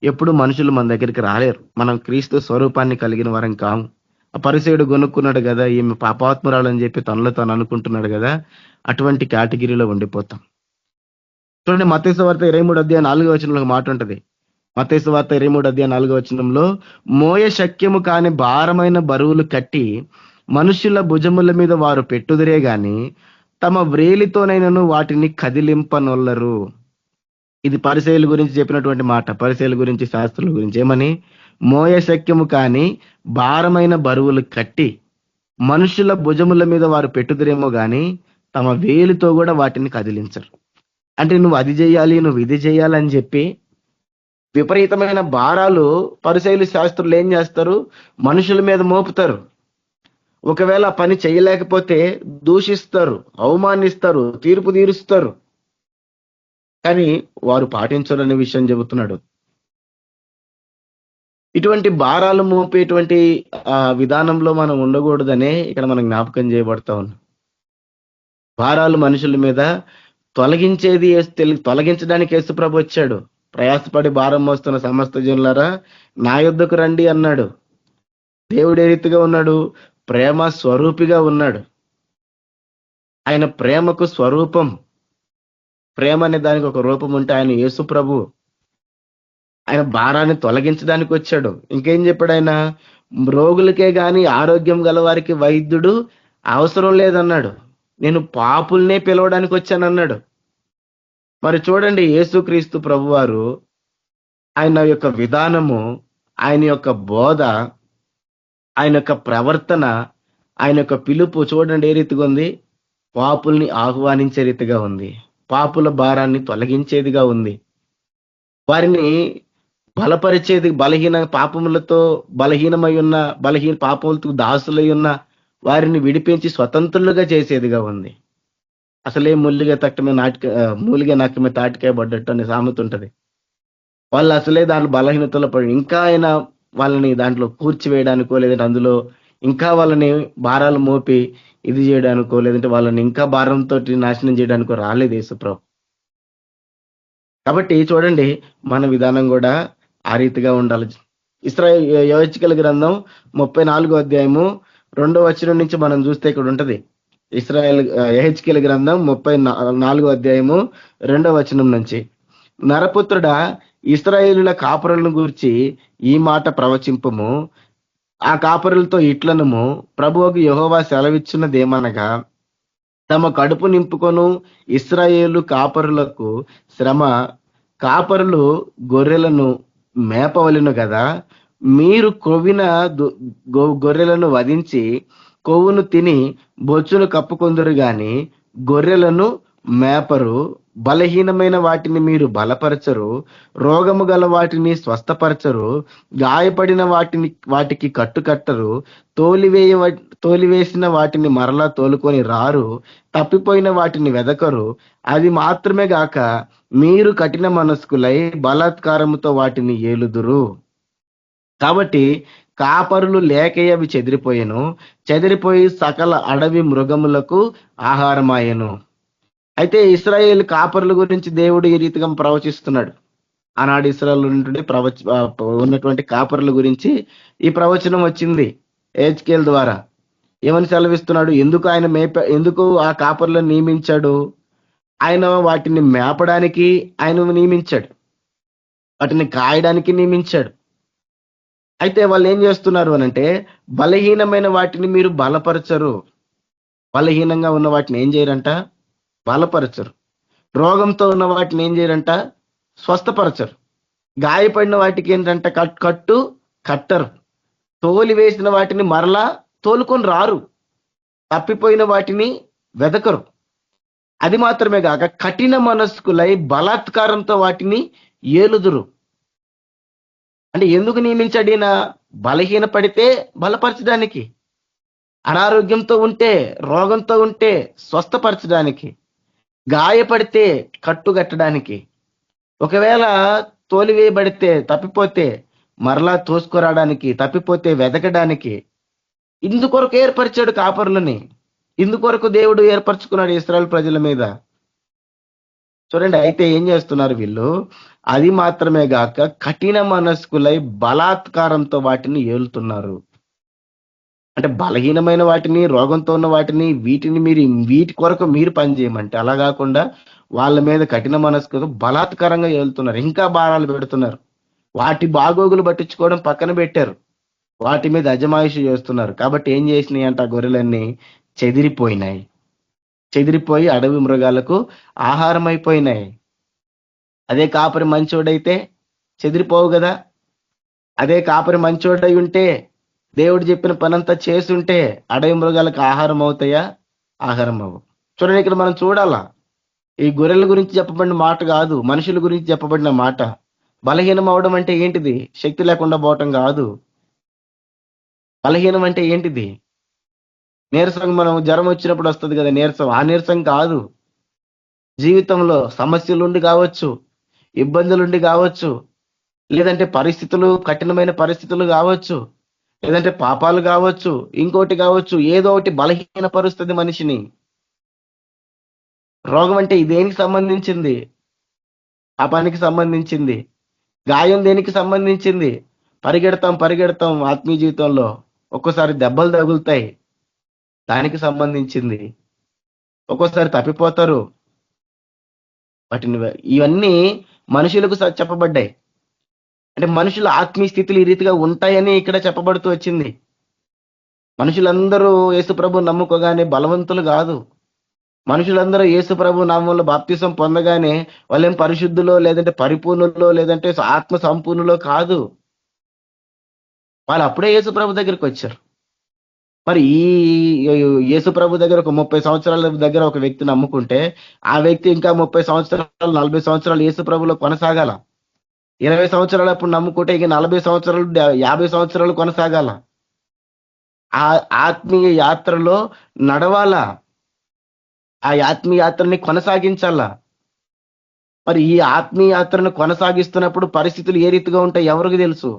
ఎప్పుడు మనుషులు మన దగ్గరికి రాలేరు. మనం క్రీస్తు స్వరూపాన్ని కలిగిన వారం కాము. ఆ పరిసయుడు కొనుక్కున్నాడు కదా, ఈమె పాపాత్మురాలు అని చెప్పి తనలో తాను అనుకుంటున్నాడు కదా, అటువంటి కేటగిరీలో ఉండిపోతాం. చూడండి, మత్తయి సువార్త 23:4 మాట ఉంటది. మత్తయి సువార్త 23:4 మోయ శక్యము కాని భారమైన బరువులు కట్టి మనుషుల భుజముల మీద వారు పెట్టుదురే గాని తమ వ్రేలితోనైనను వాటిని కదిలింపనొల్లరు. ఇది పరిసయ్యుల గురించి చెప్పినటువంటి మాట. పరిసయ్యుల గురించి, శాస్త్రుల గురించి ఏమని? మోయ శక్యము కాని భారమైన బరువులు కట్టి మనుషుల భుజముల మీద వారు పెట్టుదురేమో గాని తమ వేలితో కూడా వాటిని కదిలించరు. అంటే నువ్వు అది చేయాలి, నువ్వు ఇది చేయాలి అని చెప్పి విపరీతమైన భారాలు పరిసయ్యులు, శాస్త్రులు ఏం చేస్తారు? మనుషుల మీద మోపుతారు. ఒకవేళ ఆ పని చేయలేకపోతే దూషిస్తారు, అవమానిస్తారు, తీర్పు తీరుస్తారు. కానీ వారు పాటించాలనే విషయం చెబుతున్నాడు. ఇటువంటి భారాలు మోపేటువంటి విధానంలో మనం ఉండకూడదనే ఇక్కడ మనం జ్ఞాపకం చేయబడతా ఉన్నాం. భారాలు మనుషుల మీద తొలగించడానికి యేసుప్రభు వచ్చాడు. ప్రయాసపడి భారం మోస్తున్న సమస్త జనులారా నా యొద్దకు రండి అన్నాడు. దేవుడు ఏ రీతిగా ఉన్నాడు? ప్రేమ స్వరూపిగా ఉన్నాడు. ఆయన ప్రేమకు స్వరూపం. ప్రేమ అనే దానికి ఒక రూపం ఉంటే ఆయన యేసు ప్రభు. ఆయన భారాన్ని తొలగించడానికి వచ్చాడు. ఇంకేం చెప్పాడు ఆయన? రోగులకే గాని ఆరోగ్యం గల వారికి వైద్యుడు అవసరం లేదన్నాడు. నేను పాపుల్నే పిలవడానికి వచ్చానన్నాడు. మరి చూడండి, యేసుక్రీస్తు ప్రభువారు ఆయన యొక్క విధానము, ఆయన యొక్క బోధ, ఆయన యొక్క ప్రవర్తన, ఆయన యొక్క పిలుపు చూడండి ఏ రీతిగా ఉంది. పాపుల్ని ఆహ్వానించే రీతిగా ఉంది. పాపుల భారాన్ని తొలగించేదిగా ఉంది. వారిని బలపరిచేది, పాపములతో బలహీనమై ఉన్న, పాపములతో దాసులై ఉన్న వారిని విడిపించి స్వతంత్రులుగా చేసేదిగా ఉంది. అసలే మూలిగా నాకమే తాటికాయ పడ్డట్టు అనే సామెత ఉంటది. వాళ్ళు అసలే దాంట్లో బలహీనతలో పడి ఇంకా ఆయన వాళ్ళని దాంట్లో కూర్చివేయడానికో, లేదంటే అందులో ఇంకా వాళ్ళని భారాలు మోపి ఇది చేయడానికో, లేదంటే వాళ్ళని ఇంకా భారంతో నాశనం చేయడానికో రాలేదు యేసుప్రభు. కాబట్టి చూడండి, మన విధానం కూడా ఆ రీతిగా ఉండాలి. యెహెజ్కేలు గ్రంథం 34:2 నుంచి మనం చూస్తే ఇక్కడ ఉంటది. యెహెజ్కేలు గ్రంథం 34:2 నుంచి, నరపుత్రుడా, ఇశ్రాయేలుల కాపురులను గూర్చి ఈ మాట ప్రవచింపము. ఆ కాపురులతో ఇట్లనము, ప్రభువుకు యెహోవా సెలవిచ్చున్నదేమనగా, తమ కడుపు నింపుకొను ఇశ్రాయేలు కాపరులకు శ్రమ. కాపరులు గొర్రెలను మేపవలెను కదా, మీరు కొవ్విన గొర్రెలను వధించి కొవ్వును తిని బొచ్చును కప్పుకొందురు గాని గొర్రెలను మేపరు. బలహీనమైన వాటిని మీరు బలపరచరు, రోగము గల వాటిని స్వస్థపరచరు, గాయపడిన వాటికి కట్టుకట్టరు, తోలివేసిన వాటిని మరలా తోలుకొని రారు, తప్పిపోయిన వాటిని వెదకరు. అది మాత్రమే గాక మీరు కఠిన మనస్కులై బలాత్కారముతో వాటిని ఏలుదురు. కాబట్టి కాపరులు లేకయే అవి చెదిరిపోయి సకల అడవి మృగములకు ఆహారమాయెను. అయితే ఇశ్రాయేల్ కాపరుల గురించి దేవుడు ఈ రీతిగా ప్రవచిస్తున్నాడు. ఆనాడు ఇశ్రాయేల్ ఉన్నటువంటి కాపరుల గురించి ఈ ప్రవచనం వచ్చింది యెహెజ్కేలు ద్వారా. ఏమని సెలవిస్తున్నాడు? ఎందుకు ఆ కాపరులను నియమించాడు? ఆయన వాటిని మేపడానికి ఆయన నియమించాడు, వాటిని కాయడానికి నియమించాడు. అయితే వాళ్ళు ఏం చేస్తున్నారు అనంటే, బలహీనమైన వాటిని మీరు బలపరచరు. బలహీనంగా ఉన్న వాటిని ఏం చేయరంట? బలపరచరు. రోగంతో ఉన్న వాటిని ఏం చేయరంట? స్వస్థపరచరు. గాయపడిన వాటికి ఏంటంట? కట్టరు. తోలి వేసిన వాటిని మరలా తోలుకొని రారు, తప్పిపోయిన వాటిని వెదకరు. అది మాత్రమే కాక కఠిన మనస్కులై బలాత్కారంతో వాటిని ఏలుదురు. అంటే ఎందుకు నియమించాడు ఈయన? బలహీన పడితే బలపరచడానికి, అనారోగ్యంతో ఉంటే, రోగంతో ఉంటే స్వస్థపరచడానికి, గాయపడితే కట్టుగట్టడానికి, ఒకవేళ తోలివేయబడితే తప్పిపోతే మరలా తోసుకురావడానికి, తప్పిపోతే వెదకడానికి. ఇందుకొరకు ఏర్పరిచాడు కాపరులని. ఇందుకొరకు దేవుడు ఏర్పరచుకున్నాడు ఇశ్రాయేలు ప్రజల మీద. చూడండి, అయితే ఏం చేస్తున్నారు వీళ్ళు? అది మాత్రమే గాక కఠిన మనస్కులై బలాత్కారంతో వాటిని ఏలుతున్నారు. అంటే బలహీనమైన వాటిని, రోగంతో ఉన్న వాటిని, వీటి కొరకు మీరు పని చేయమంటే, అలా కాకుండా వాళ్ళ మీద కఠిన మనస్కుతో బలాత్కారంగా వెళ్తున్నారు, ఇంకా భారాలు పెడుతున్నారు. వాటి బాగోగులు పట్టించుకోవడం పక్కన పెట్టారు, వాటి మీద అజమాయిషి చేస్తున్నారు. కాబట్టి ఏం చేసినాయి అంట, గొర్రెలన్నీ చెదిరిపోయి అడవి మృగాలకు ఆహారం అయిపోయినాయి. అదే కాపరి మంచోడైతే చెదిరిపోవు కదా. అదే కాపరి మంచోడై ఉంటే, దేవుడు చెప్పిన పనంతా చేసుంటే అడవి మృగాలకు ఆహారం అవుతాయా? ఆహారం అవ్వవు. చూడండి, ఇక్కడ మనం చూడాలా, ఈ గొర్రెల గురించి చెప్పబడిన మాట కాదు, మనుషుల గురించి చెప్పబడిన మాట. బలహీనం అవడం అంటే ఏంటిది? శక్తి లేకుండా పోవటం కాదు. బలహీనం అంటే ఏంటిది? నీరసం, మనం జ్వరం వచ్చినప్పుడు వస్తుంది కదా నీరసం, ఆ నీరసం కాదు. జీవితంలో సమస్యలుండి కావచ్చు, ఇబ్బందులుండి కావచ్చు, లేదంటే కఠినమైన పరిస్థితులు కావచ్చు, లేదంటే పాపాలు కావచ్చు, ఇంకోటి కావచ్చు, ఏదో ఒకటి బలహీనపరుస్తుంది మనిషిని. రోగం అంటే దేనికి సంబంధించింది? పాపానికి సంబంధించింది. గాయం దేనికి సంబంధించింది? పరిగెడతాం ఆత్మీయ జీవితంలో, ఒక్కోసారి దెబ్బలు తగులుతాయి, దానికి సంబంధించింది. ఒక్కోసారి తప్పిపోతారు. ఇవన్నీ మనుషులకు చెప్పబడ్డాయి. అంటే మనుషుల ఆత్మీయ స్థితులు ఈ రీతిగా ఉంటాయని ఇక్కడ చెప్పబడుతూ వచ్చింది. మనుషులందరూ యేసుప్రభు నమ్ముకోగానే బలవంతులు కాదు. మనుషులందరూ యేసుప్రభు నామంలో బాప్తిసం పొందగానే వాళ్ళేం పరిశుద్ధులో, లేదంటే పరిపూర్ణులో, లేదంటే ఆత్మ సంపూర్ణులో కాదు. వాళ్ళు అప్పుడే యేసుప్రభు దగ్గరికి వచ్చారు. మరి ఈ యేసుప్రభు దగ్గర ఒక 30 సంవత్సరాల దగ్గర ఒక వ్యక్తి నమ్ముకుంటే, ఆ వ్యక్తి ఇంకా 30 సంవత్సరాలు 40 సంవత్సరాలు యేసుప్రభులో కొనసాగాల. 20 సంవత్సరాలు అప్పుడు నమ్ముకుంటే ఇక 40 సంవత్సరాలు 50 సంవత్సరాలు కొనసాగాల. ఆ ఆత్మీయ యాత్రలో నడవాలా, ఆ ఆత్మీయ యాత్రని కొనసాగించాలా. మరి ఈ ఆత్మీయ యాత్రను కొనసాగిస్తున్నప్పుడు పరిస్థితులు ఏ రీతిగా ఉంటాయి ఎవరికి తెలుసు?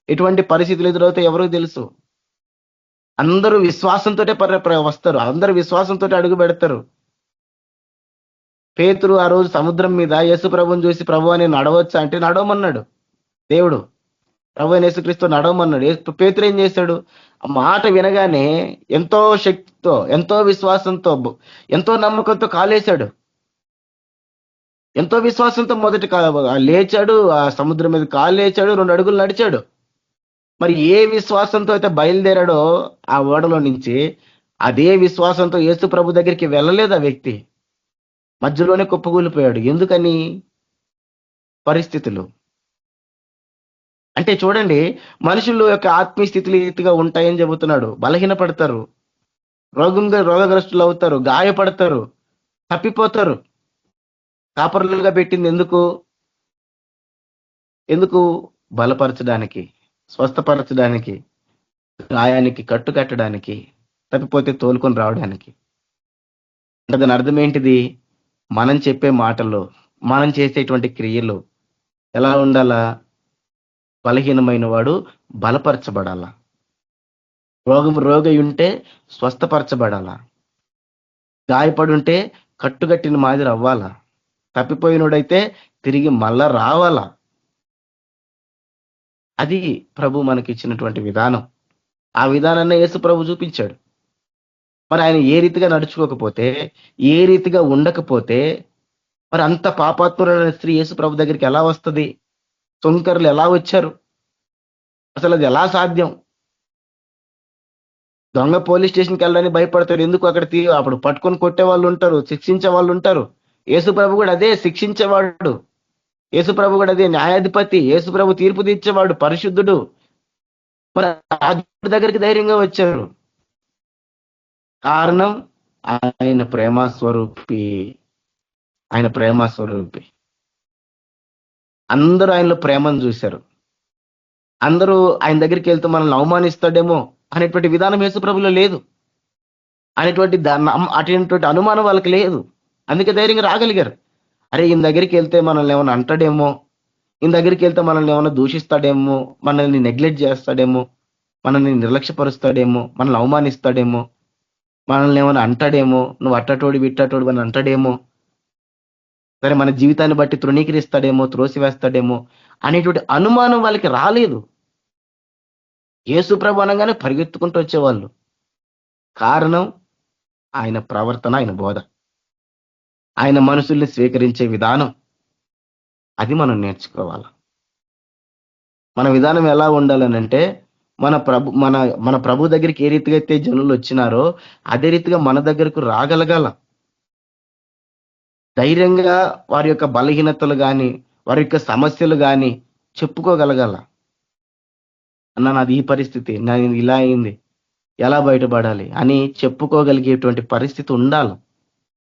ఎటువంటి పరిస్థితులు ఎదురవుతాయి ఎవరికి తెలుసు? అందరూ విశ్వాసంతో వస్తారు, అందరూ విశ్వాసంతో అడుగు పెడతారు. పేతురు ఆ రోజు సముద్రం మీద యేసు ప్రభుని చూసి, ప్రభు అని నడవచ్చా అంటే నడవమన్నాడు దేవుడు. ప్రభు అని యేసుక్రీస్తు నడవమన్నాడు. పేతురు ఏం చేశాడు? ఆ మాట వినగానే ఎంతో శక్తితో, ఎంతో విశ్వాసంతో, ఎంతో నమ్మకంతో కాలేశాడు. ఎంతో విశ్వాసంతో మొదటి లేచాడు, ఆ సముద్రం మీద కాలు లేచాడు, 2 అడుగులు నడిచాడు. మరి ఏ విశ్వాసంతో అయితే బయలుదేరాడో ఆ ఓడలో నుంచి, అదే విశ్వాసంతో యేసు ప్రభు దగ్గరికి వెళ్ళలేదు ఆ వ్యక్తి. మధ్యలోనే కుప్పగూలిపోయాడు. ఎందుకని? పరిస్థితులు. అంటే చూడండి, మనుషుల యొక్క ఆత్మీయ స్థితులు రీతిగా ఉంటాయని చెబుతున్నాడు. బలహీనపడతారు, రోగగ్రస్తులు అవుతారు, గాయపడతారు, తప్పిపోతారు. కాపరులుగా పెట్టింది ఎందుకు? బలపరచడానికి, స్వస్థపరచడానికి, గాయానికి కట్టుకట్టడానికి, తప్పిపోతే తోలుకొని రావడానికి. అంటే దాని అర్థం ఏంటిది? మనం చెప్పే మాటలు, మనం చేసేటువంటి క్రియలు ఎలా ఉండాలా? బలహీనమైన వాడు బలపరచబడాలా, రోగి ఉంటే స్వస్థపరచబడాలా, గాయపడుంటే కట్టుగట్టిన మాదిరి అవ్వాలా, తప్పిపోయినోడైతే తిరిగి మళ్ళా రావాలా. అది ప్రభు మనకి ఇచ్చినటువంటి విధానం. ఆ విధానాన్ని యేసు ప్రభు చూపించాడు. మరి ఆయన ఏ రీతిగా నడుచుకోకపోతే, ఏ రీతిగా ఉండకపోతే, మరి అంత పాపాత్మురైన స్త్రీ యేసు ప్రభు దగ్గరికి ఎలా వస్తుంది? సుంకర్లు ఎలా వచ్చారు? అసలు అది ఎలా సాధ్యం? దొంగ పోలీస్ స్టేషన్కి వెళ్ళడానికి భయపడతారు. ఎందుకు? అప్పుడు పట్టుకొని కొట్టే వాళ్ళు ఉంటారు, శిక్షించే వాళ్ళు ఉంటారు. యేసు ప్రభు కూడా అదే శిక్షించేవాడు, యేసు ప్రభు కూడా అదే న్యాయాధిపతి, యేసు ప్రభు తీర్పు తీర్చేవాడు, పరిశుద్ధుడు. మరి ఆ దగ్గరికి ధైర్యంగా వచ్చారు. కారణం ఆయన ప్రేమస్వరూపి. అందరూ ఆయనలో ప్రేమను చూశారు. అందరూ ఆయన దగ్గరికి వెళ్తూ మనల్ని అవమానిస్తాడేమో అనేటువంటి విధానం యేసు ప్రభులో లేదు. అటువంటి అనుమానం వాళ్ళకి లేదు. అందుకే ధైర్యంగా రాగలిగారు. అరే, ఈయన దగ్గరికి వెళ్తే మనల్ని ఏమైనా అంటాడేమో, ఈయన దగ్గరికి వెళ్తే మనల్ని ఏమైనా దూషిస్తాడేమో, మనల్ని నెగ్లెక్ట్ చేస్తాడేమో, మనల్ని నిర్లక్ష్యపరుస్తాడేమో, మనల్ని అవమానిస్తాడేమో, మనల్ని ఏమైనా అంటాడేమో, నువ్వు అట్టటోడి విట్టటోడు అని అంటాడేమో, సరే మన జీవితాన్ని బట్టి తృణీకరిస్తాడేమో, త్రోసివేస్తాడేమో అనేటువంటి అనుమానం వాళ్ళకి రాలేదు. యేసు ప్రభు అనగానే పరిగెత్తుకుంటూ వచ్చేవాళ్ళు. కారణం ఆయన ప్రవర్తన, ఆయన బోధ, ఆయన మనుషుల్ని స్వీకరించే విధానం. అది మనం నేర్చుకోవాలి. మన విధానం ఎలా ఉండాలనంటే మన ప్రభు దగ్గరికి ఏ రీతిగా అయితే జనులు వచ్చినారో అదే రీతిగా మన దగ్గరకు రాగలగాల. ధైర్యంగా వారి యొక్క బలహీనతలు గాని, వారి యొక్క సమస్యలు గాని చెప్పుకోగలగాల. అన్న నాది ఈ పరిస్థితి, నాది ఇలా అయింది, ఎలా బయటపడాలి అని చెప్పుకోగలిగేటువంటి పరిస్థితి ఉండాలి.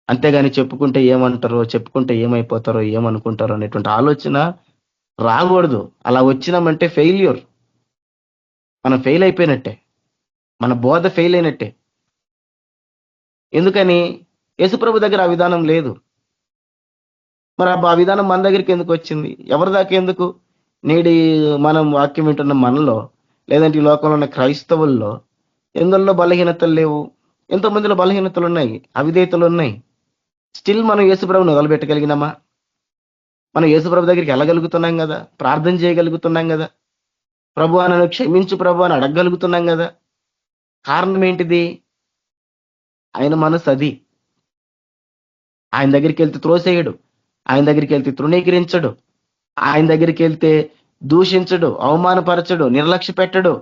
అంతేగాని చెప్పుకుంటే ఏమంటారో, చెప్పుకుంటే ఏమైపోతారో, ఏమనుకుంటారో అనేటువంటి ఆలోచన రాకూడదు. అలా వచ్చినామంటే ఫెయిల్యూర్, మనం ఫెయిల్ అయిపోయినట్టే, మన బోధ ఫెయిల్ అయినట్టే. ఎందుకని? యేసుప్రభు దగ్గర ఆ విధానం లేదు. మరి ఆ విధానం మన దగ్గరికి ఎందుకు వచ్చింది? ఎవరి దాకా ఎందుకు? నేడి మనం వాక్యం వింటున్న మనలో, లేదంటే ఈ లోకంలో ఉన్న క్రైస్తవుల్లో ఎందరిలో బలహీనతలు లేవు? ఎంతో మందిలో బలహీనతలు ఉన్నాయి, అవిధేయతలు ఉన్నాయి. స్టిల్ మనం యేసుప్రభుని వదిలిపెట్టగలిగినామా? మనం యేసుప్రభు దగ్గరికి వెళ్ళగలుగుతున్నాం కదా, ప్రార్థన చేయగలుగుతున్నాం కదా, ప్రభు నన్ను క్షమించు ప్రభు అని అడగగలుగుతున్నాం కదా. కారణం ఏంటిది? ఆయన మనసు అది. ఆయన దగ్గరికి వెళ్తే త్రోసేయడు, ఆయన దగ్గరికి వెళ్తే తృణీకరించడు, ఆయన దగ్గరికి వెళ్తే దూషించడు, అవమానపరచడు, నిర్లక్ష్య పెట్టడు,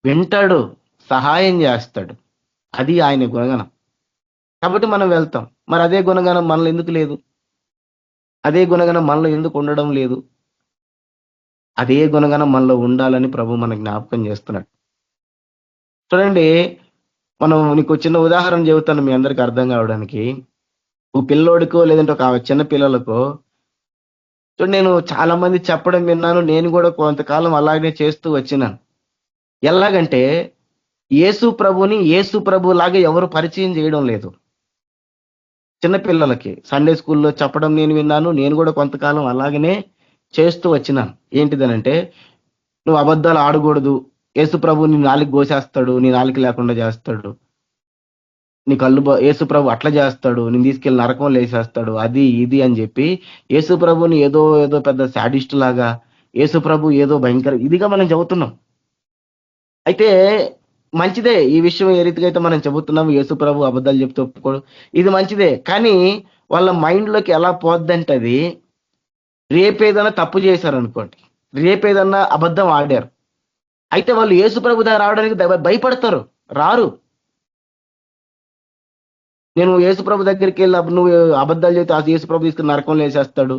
వింటాడు, సహాయం చేస్తాడు. అది ఆయన గుణగణం. కాబట్టి మనం వెళ్తాం. మరి అదే గుణగణం మనలో ఎందుకు లేదు? అదే గుణగణం మనలో ఎందుకు ఉండడం లేదు? అదే గుణగణం మనలో ఉండాలని ప్రభు మనకు జ్ఞాపకం చేస్తున్నాడు. చూడండి, మనం నీకు చిన్న ఉదాహరణ చెబుతాను మీ అందరికి అర్థం కావడానికి. ఓ పిల్లోడికో లేదంటే ఒక చిన్న పిల్లలకో చూడండి, నేను చాలా మంది చెప్పడం విన్నాను, నేను కూడా కొంతకాలం అలాగే చేస్తూ వచ్చినాను. ఎలాగంటే యేసు ప్రభు లాగా ఎవరు పరిచయం చేయడం లేదు. చిన్నపిల్లలకి సండే స్కూల్లో చెప్పడం నేను విన్నాను, నేను కూడా కొంతకాలం అలాగనే చేస్తూ వచ్చినాను. ఏంటిదనంటే, నువ్వు అబద్ధాలు ఆడకూడదు, యేసు ప్రభు నీ నాలుగు కోసేస్తాడు, నీ నాలుగు లేకుండా చేస్తాడు, నీ యేసు ప్రభు అట్లా చేస్తాడు, నేను తీసుకెళ్లి నరకంలో వేసేస్తాడు, అది ఇది అని చెప్పి యేసు ప్రభుని ఏదో పెద్ద శాడిస్ట్ లాగా, యేసు ప్రభు ఏదో భయంకర ఇదిగా మనం చెబుతున్నాం. అయితే మంచిదే, ఈ విషయం ఏ రీతిగా అయితే మనం చెబుతున్నాం, యేసు ప్రభు అబద్ధాలు చెప్తూ ఒప్పుకోడు, ఇది మంచిదే. కానీ వాళ్ళ మైండ్లోకి ఎలా పోద్దంటే, అది రేపేదన్నా తప్పు చేశారనుకోండి, రేపేదన్నా అబద్ధం ఆడారు, అయితే వాళ్ళు యేసు ప్రభు దగ్గర రావడానికి భయపడతారు, రారు. నేను యేసు ప్రభు దగ్గరికి వెళ్ళి నువ్వు అబద్ధాలు చెప్తే ఆ యేసు ప్రభు తీసుకుని నరకంలో వేసేస్తాడు,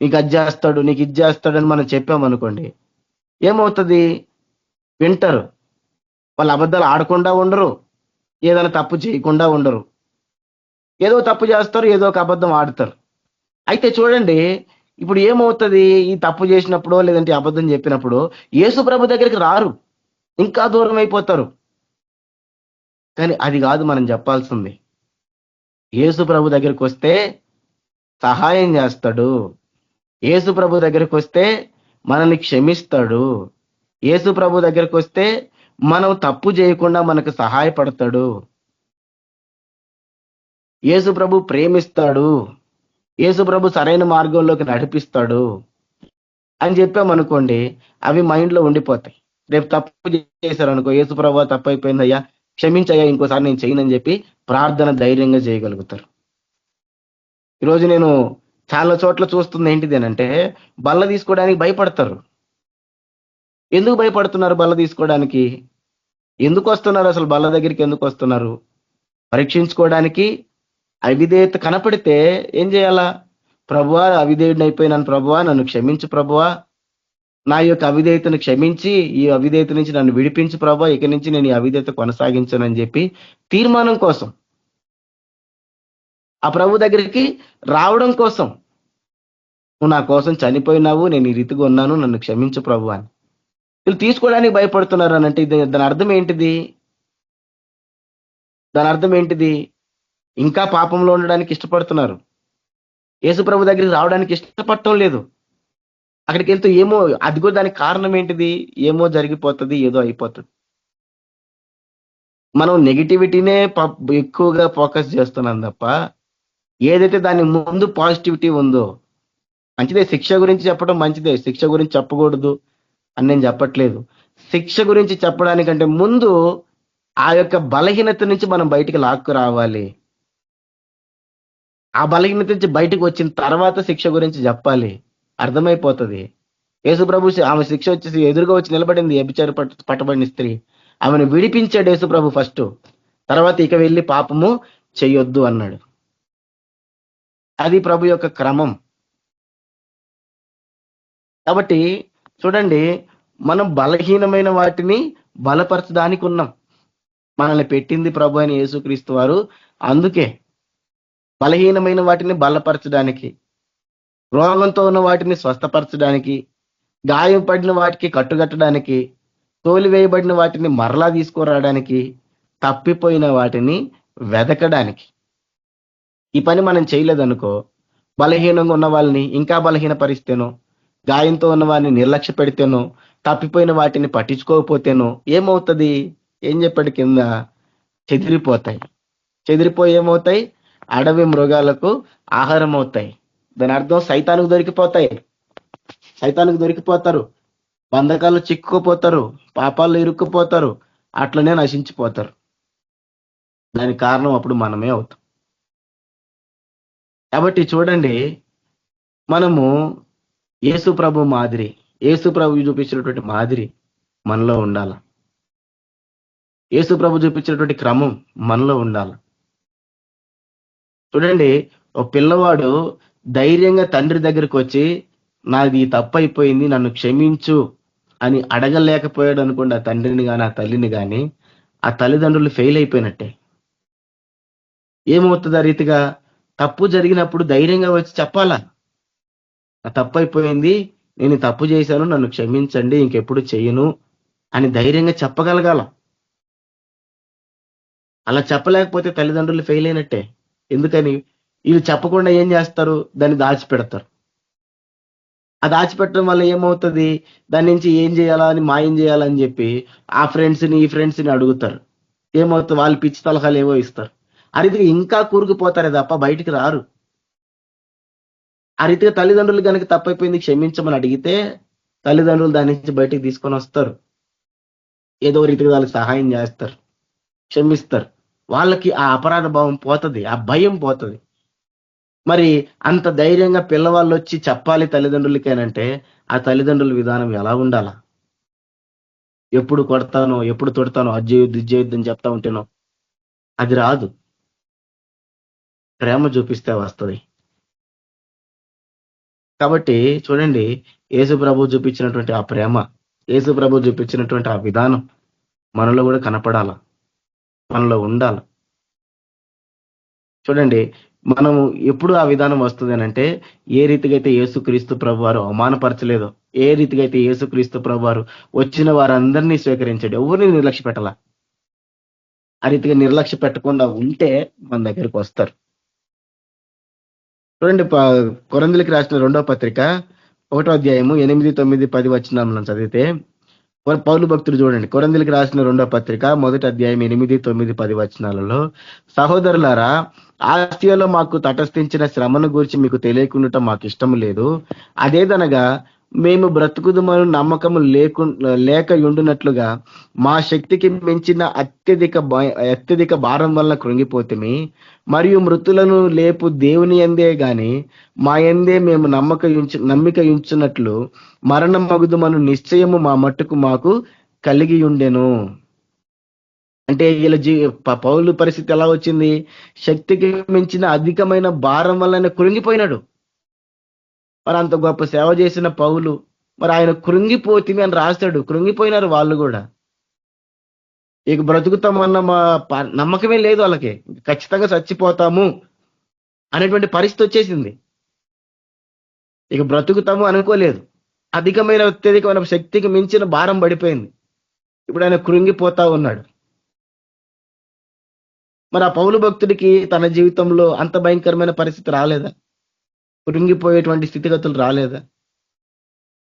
నీకు అది చేస్తాడు, నీకు ఇది చేస్తాడు అని మనం చెప్పామనుకోండి, ఏమవుతుంది? వింటారు. వాళ్ళు అబద్ధాలు ఆడకుండా ఉండరు, ఏదైనా తప్పు చేయకుండా ఉండరు, ఏదో తప్పు చేస్తారు, ఏదో ఒక అబద్ధం ఆడతారు. అయితే చూడండి, ఇప్పుడు ఏమవుతుంది? ఈ తప్పు చేసినప్పుడు లేదంటే అబద్ధం చెప్పినప్పుడు యేసు ప్రభు దగ్గరికి రారు, ఇంకా దూరం అయిపోతారు. కానీ అది కాదు మనం చెప్పాల్సింది. యేసు ప్రభు దగ్గరికి వస్తే సహాయం చేస్తాడు, యేసు ప్రభు దగ్గరికి వస్తే మనల్ని క్షమిస్తాడు, యేసు ప్రభు దగ్గరికి వస్తే మనం తప్పు చేయకుండా మనకు సహాయపడతాడు, యేసు ప్రభు ప్రేమిస్తాడు, యేసు ప్రభు సరైన మార్గంలోకి నడిపిస్తాడు అని చెప్పామనుకోండి, అవి మైండ్లో ఉండిపోతాయి. రేపు తప్పు చేశారనుకో, యేసు ప్రభు తప్పు అయిపోయిందయ్యా, క్షమించయ్యా, ఇంకోసారి నేను చేయనని చెప్పి ప్రార్థన ధైర్యంగా చేయగలుగుతారు. ఈరోజు నేను చాలా చోట్ల చూస్తుంది ఏంటిది అంటే, బల్ల తీసుకోవడానికి భయపడతారు. ఎందుకు భయపడుతున్నారు బల్ల తీసుకోవడానికి? ఎందుకు వస్తున్నారు అసలు బల్ల దగ్గరికి? ఎందుకు వస్తున్నారు? పరీక్షించుకోవడానికి. అవిధేయత కనపడితే ఏం చేయాలా? ప్రభువా, అవిధేయుడిని అయిపోయినాను ప్రభువా, నన్ను క్షమించు ప్రభువా, నా యొక్క అవిధేయతను క్షమించి ఈ అవిధేయత నుంచి నన్ను విడిపించు ప్రభువా, ఇక నుంచి నేను ఈ అవిధేయత కొనసాగించనని చెప్పి తీర్మానం కోసం, ఆ ప్రభు దగ్గరికి రావడం కోసం, నువ్వు నా కోసం చనిపోయినావు, నేను ఈ రీతిగా ఉన్నాను, నన్ను క్షమించు ప్రభు అని వీళ్ళు తీసుకోవడానికి భయపడుతున్నారు అని అంటే దాని అర్థం ఏంటిది? దాని అర్థం ఏంటిది? ఇంకా పాపంలో ఉండడానికి ఇష్టపడుతున్నారు, యేసు ప్రభు దగ్గరికి రావడానికి ఇష్టపడటం లేదు. అక్కడికి వెళ్తూ ఏమో, అది కూడా దానికి కారణం ఏంటిది? ఏమో జరిగిపోతుంది, ఏదో అయిపోతుంది. మనం నెగిటివిటీనే ఎక్కువగా ఫోకస్ చేస్తున్నాం తప్ప, ఏదైతే దాని ముందు పాజిటివిటీ ఉందో, మంచిదే. శిక్ష గురించి చెప్పడం మంచిదే, శిక్ష గురించి చెప్పకూడదు అని నేను చెప్పట్లేదు. శిక్ష గురించి చెప్పడానికంటే ముందు ఆ యొక్క బలహీనత నుంచి మనం బయటికి లాక్కు రావాలి. ఆ బలహీనత నుంచి బయటకు వచ్చిన తర్వాత శిక్ష గురించి చెప్పాలి. అర్థమైపోతుంది. యేసుప్రభు ఆమె శిక్ష వచ్చేసి ఎదురుగా వచ్చి నిలబడింది వ్యభిచార పట్టబడిన స్త్రీ. ఆమెను విడిపించాడు యేసుప్రభు ఫస్ట్. తర్వాత ఇక వెళ్ళి పాపము చెయ్యొద్దు అన్నాడు. అది ప్రభు యొక్క క్రమం. కాబట్టి చూడండి, మనం బలహీనమైన వాటిని బలపరచడానికి ఉన్నాం. మనల్ని పెట్టింది ప్రభు అని యేసుక్రీస్తు వారు. అందుకే బలహీనమైన వాటిని బలపరచడానికి, రోగంతో ఉన్న వాటిని స్వస్థపరచడానికి, గాయం పడిన వాటికి కట్టుగట్టడానికి, తోలివేయబడిన వాటిని మరలా తీసుకురావడానికి, తప్పిపోయిన వాటిని వెదకడానికి. ఈ పని మనం చేయలేదనుకో, బలహీనంగా ఉన్న వాళ్ళని ఇంకా బలహీనపరిస్తేనో, గాయంతో ఉన్న వారిని నిర్లక్ష్య పెడితేనో, తప్పిపోయిన వాటిని పట్టించుకోకపోతేనో ఏమవుతుంది? ఏం చెప్పాడు కింద? చెదిరిపోతాయి. చెదిరిపోయి ఏమవుతాయి? అడవి మృగాలకు ఆహారం అవుతాయి. దాని అర్థం సైతానికి దొరికిపోతాయి. సైతానికి దొరికిపోతారు, బంధకాల్లో చిక్కుకుపోతారు, పాపాల్లో ఇరుక్కుపోతారు, అట్లనే నశించిపోతారు. దానికి కారణం అప్పుడు మనమే అవుతాం. కాబట్టి చూడండి, మనము యేసు ప్రభు మాదిరి, యేసు ప్రభు చూపించినటువంటి మాదిరి మనలో ఉండాల. యేసు ప్రభు చూపించినటువంటి క్రమం మనలో ఉండాలి. చూడండి, ఒక పిల్లవాడు ధైర్యంగా తండ్రి దగ్గరికి వచ్చి నాది తప్పు అయిపోయింది, నన్ను క్షమించు అని అడగలేకపోయాడు అనుకోండి, ఆ తండ్రిని కానీ ఆ తల్లిని కానీ, ఆ తల్లిదండ్రులు ఫెయిల్ అయిపోయినట్టే. ఏమవుతుంది? ఆ రీతిగా తప్పు జరిగినప్పుడు ధైర్యంగా వచ్చి చెప్పాలా, నా తప్పు అయిపోయింది, నేను తప్పు చేశాను, నన్ను క్షమించండి, ఇంకెప్పుడు చెయ్యను అని ధైర్యంగా చెప్పగలగాల. అలా చెప్పలేకపోతే తల్లిదండ్రులు ఫెయిల్ అయినట్టే. ఎందుకని? వీళ్ళు చెప్పకుండా ఏం చేస్తారు? దాన్ని దాచిపెడతారు. ఆ దాచిపెట్టడం వల్ల ఏమవుతుంది? దాని నుంచి ఏం చేయాలా అని, మాయం చేయాలని చెప్పి ఆ ఫ్రెండ్స్ని ఈ ఫ్రెండ్స్ని అడుగుతారు. ఏమవుతుంది? వాళ్ళు పిచ్చి సలహాలు ఏవో ఇస్తారు. ఆ రీతిగా ఇంకా కూరుకుపోతారే తప్ప బయటికి రారు. ఆ రీతిగా తల్లిదండ్రులు కనుక తప్పైపోయింది క్షమించమని అడిగితే తల్లిదండ్రులు దాని నుంచి బయటికి తీసుకొని వస్తారు. ఏదో రీతిగా వాళ్ళకి సహాయం చేస్తారు, క్షమిస్తారు. వాళ్ళకి ఆ అపరాధ భావం పోతుంది, ఆ భయం పోతుంది. మరి అంత ధైర్యంగా పిల్లవాళ్ళు వచ్చి చెప్పాలి తల్లిదండ్రులకేనంటే ఆ తల్లిదండ్రుల విధానం ఎలా ఉండాలా? ఎప్పుడు కొడతానో, ఎప్పుడు తొడతానో, అది చేయొద్దు ఇది చేయొద్దు అని చెప్తా ఉంటేనో అది రాదు. ప్రేమ చూపిస్తే వస్తుంది. కాబట్టి చూడండి, యేసు ప్రభు చూపించినటువంటి ఆ ప్రేమ, యేసు ప్రభు చూపించినటువంటి ఆ విధానం మనలో కూడా కనపడాల, మనలో ఉండాలి. చూడండి, మనము ఎప్పుడు ఆ విధానం వస్తుంది అంటే, ఏ రీతిగా అయితే యేసుక్రీస్తు ప్రభు వారు అవమానపరచలేదో, ఏ రీతిగా అయితే యేసుక్రీస్తు ప్రభు వారు వచ్చిన వారందరినీ స్వీకరించాడు, ఎవరిని నిర్లక్ష్య పెట్టాల. ఆ రీతిగా నిర్లక్ష్య పెట్టకుండా ఉంటే మన దగ్గరికి వస్తారు. చూడండి, కొరింథీయులకు రాసిన 2వ పత్రిక 1వ అధ్యాయము 8, 9, 10 వచనాలను చదివితే పౌలు భక్తుడు చూడండి, కొరింథీయులకు రాసిన 2వ పత్రిక 1వ అధ్యాయం 8, 9, 10 వచనాలలో, సహోదరులారా, ఆసియాలో మాకు తటస్థించిన శ్రమను గురించి మీకు తెలియకుండా మాకు ఇష్టం లేదు. అదేదనగా మేము బ్రతుకుదుమను నమ్మకము లేక ఉండునట్లుగా మా శక్తికి మించిన అత్యధిక భారం వలన కృంగిపోతుమి. మరియు మృతులను లేపు దేవుని యందే గాని మా యందే మేము నమ్మిక ఉంచున్నట్లు మరణం మగుదుమను నిశ్చయము మా మట్టుకు మాకు కలిగి ఉండెను. అంటే వీళ్ళ పౌలు పరిస్థితి ఎలా వచ్చింది? శక్తికి మించిన అధికమైన భారం వల్ల కృంగిపోయినాడు. మరి అంత గొప్ప సేవ చేసిన పౌలు, మరి ఆయన కృంగిపోతిమి అని రాస్తాడు. కృంగిపోయినారు వాళ్ళు కూడా. ఇక బ్రతుకుతామన్న నమ్మకమే లేదు వాళ్ళకి. ఖచ్చితంగా చచ్చిపోతాము అనేటువంటి పరిస్థితి వచ్చేసింది. ఇక బ్రతుకుతాము అనుకోలేదు. అత్యధికమైన శక్తికి మించిన భారం పడిపోయింది. ఇప్పుడు ఆయన కృంగిపోతా ఉన్నాడు. మరి ఆ పౌలు భక్తుడికి తన జీవితంలో అంత భయంకరమైన పరిస్థితి రాలేదా? కృంగిపోయేటువంటి స్థితిగతులు రాలేదా?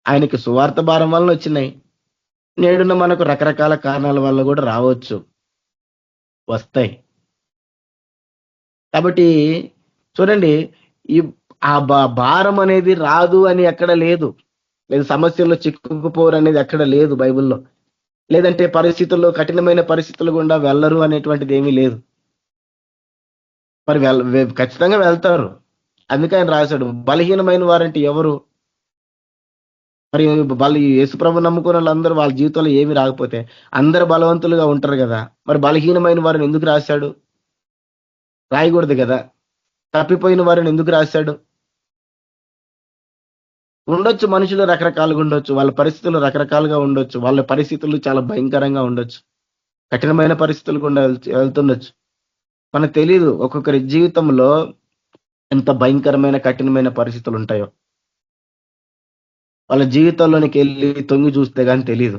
ఆయనకి సువార్త భారం వలన వచ్చినాయి. నేడున్న మనకు రకరకాల కారణాల వల్ల కూడా రావచ్చు, వస్తాయి. కాబట్టి చూడండి, ఈ ఆ భారం అనేది రాదు అని ఎక్కడ లేదు. సమస్యల్లో చిక్కుకుపోరు అనేది ఎక్కడ లేదు బైబిల్లో. లేదంటే పరిస్థితుల్లో కఠినమైన పరిస్థితులు గుండా వెళ్ళరు అనేటువంటిది ఏమీ లేదు. మరి ఖచ్చితంగా వెళ్తారు. అందుకే ఆయన రాశాడు, బలహీనమైన వారంటే ఎవరు? మరి యేసుప్రభు నమ్ముకున్న వాళ్ళందరూ వాళ్ళ జీవితంలో ఏమి రాకపోతే అందరు బలవంతులుగా ఉంటారు కదా. మరి బలహీనమైన వారిని ఎందుకు రాశాడు? రాయకూడదు కదా. తప్పిపోయిన వారిని ఎందుకు రాశాడు? ఉండొచ్చు, మనుషులు రకరకాలుగా ఉండొచ్చు, వాళ్ళ పరిస్థితులు రకరకాలుగా ఉండొచ్చు, వాళ్ళ పరిస్థితులు చాలా భయంకరంగా ఉండొచ్చు, కఠినమైన పరిస్థితులు గుండా వెళ్తుండొచ్చు. మనకు తెలీదు ఒక్కొక్కరి జీవితంలో ఎంత భయంకరమైన కఠినమైన పరిస్థితులు ఉంటాయో. వాళ్ళ జీవితంలోనికి వెళ్ళి తొంగి చూస్తే గాని తెలీదు.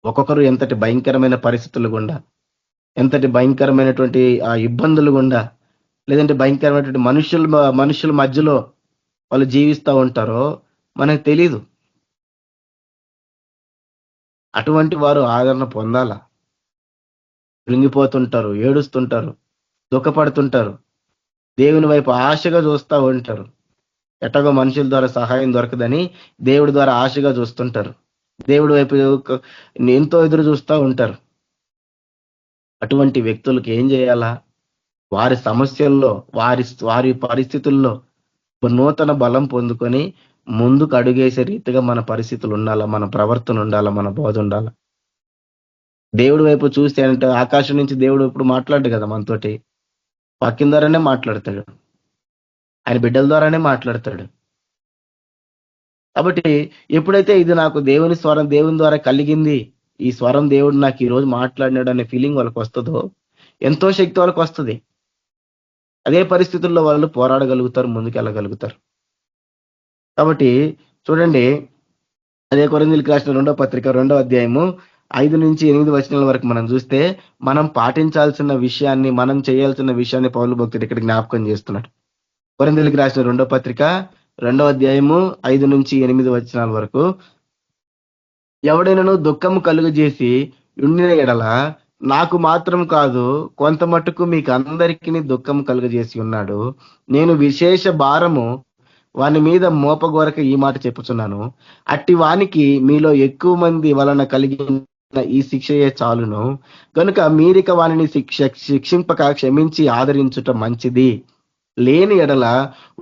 ఒక్కొక్కరు ఎంతటి భయంకరమైన పరిస్థితులు గుండా, ఎంతటి భయంకరమైనటువంటి ఆ ఇబ్బందులు గుండా, లేదంటే భయంకరమైనటువంటి మనుషుల మధ్యలో వాళ్ళు జీవిస్తూ ఉంటారో మనకు తెలీదు. అటువంటి వారు ఆదరణ పొందాలా. కృంగిపోతుంటారు, ఏడుస్తుంటారు, దుఃఖపడుతుంటారు, దేవుని వైపు ఆశగా చూస్తూ ఉంటారు. ఎట్టగో మనుషుల ద్వారా సహాయం దొరకదని దేవుడి ద్వారా ఆశగా చూస్తుంటారు, దేవుడి వైపు ఎంతో ఎదురు చూస్తూ ఉంటారు. అటువంటి వ్యక్తులకు ఏం చేయాలా? వారి సమస్యల్లో, వారి పరిస్థితుల్లో నూతన బలం పొందుకొని ముందుకు అడుగేసే రీతిగా మన పరిస్థితులు ఉండాలా, మన ప్రవర్తన ఉండాలా, మన బోధ ఉండాలా. దేవుడి వైపు చూస్తే అంటే ఆకాశం నుంచి దేవుడు ఇప్పుడు మాట్లాడు కదా మనతోటి, వాక్యం ద్వారానే మాట్లాడతాడు, ఆయన బిడ్డల ద్వారానే మాట్లాడతాడు. కాబట్టి ఎప్పుడైతే ఇది నాకు దేవుని స్వరం దేవుని ద్వారా కలిగింది, ఈ స్వరం దేవుడు నాకు ఈ రోజు మాట్లాడినాడు అనే ఫీలింగ్ వాళ్ళకి వస్తుందో ఎంతో శక్తి వాళ్ళకి వస్తుంది. అదే పరిస్థితుల్లో వాళ్ళు పోరాడగలుగుతారు, ముందుకు వెళ్ళగలుగుతారు. కాబట్టి చూడండి, అదే కొరింథీయులకు రాసిన 2వ పత్రిక 2వ అధ్యాయము 5-8 వచనాల వరకు మనం చూస్తే మనం పాటించాల్సిన విషయాన్ని, మనం చేయాల్సిన విషయాన్ని పౌలు భక్తుడు ఇక్కడ జ్ఞాపకం చేస్తున్నాడు. కొరింథీయులకు రాసిన 2వ పత్రిక 2వ అధ్యాయము 5-8 వచనాల వరకు, ఎవడైనాను దుఃఖము కలుగజేసి ఉండిన ఎడల నాకు మాత్రం కాదు, కొంత మట్టుకు మీకు అందరికీ దుఃఖం కలుగజేసి ఉన్నాడు. నేను విశేష భారము వాని మీద మోపగోరక ఈ మాట చెప్పుచున్నాను. అట్టి వానికి మీలో ఎక్కువ మంది వలన కలిగిన ఈ శిక్షయే చాలును. కనుక మీరిక వానిని శిక్షింపక క్షమించి ఆదరించుట మంచిది. లేని ఎడల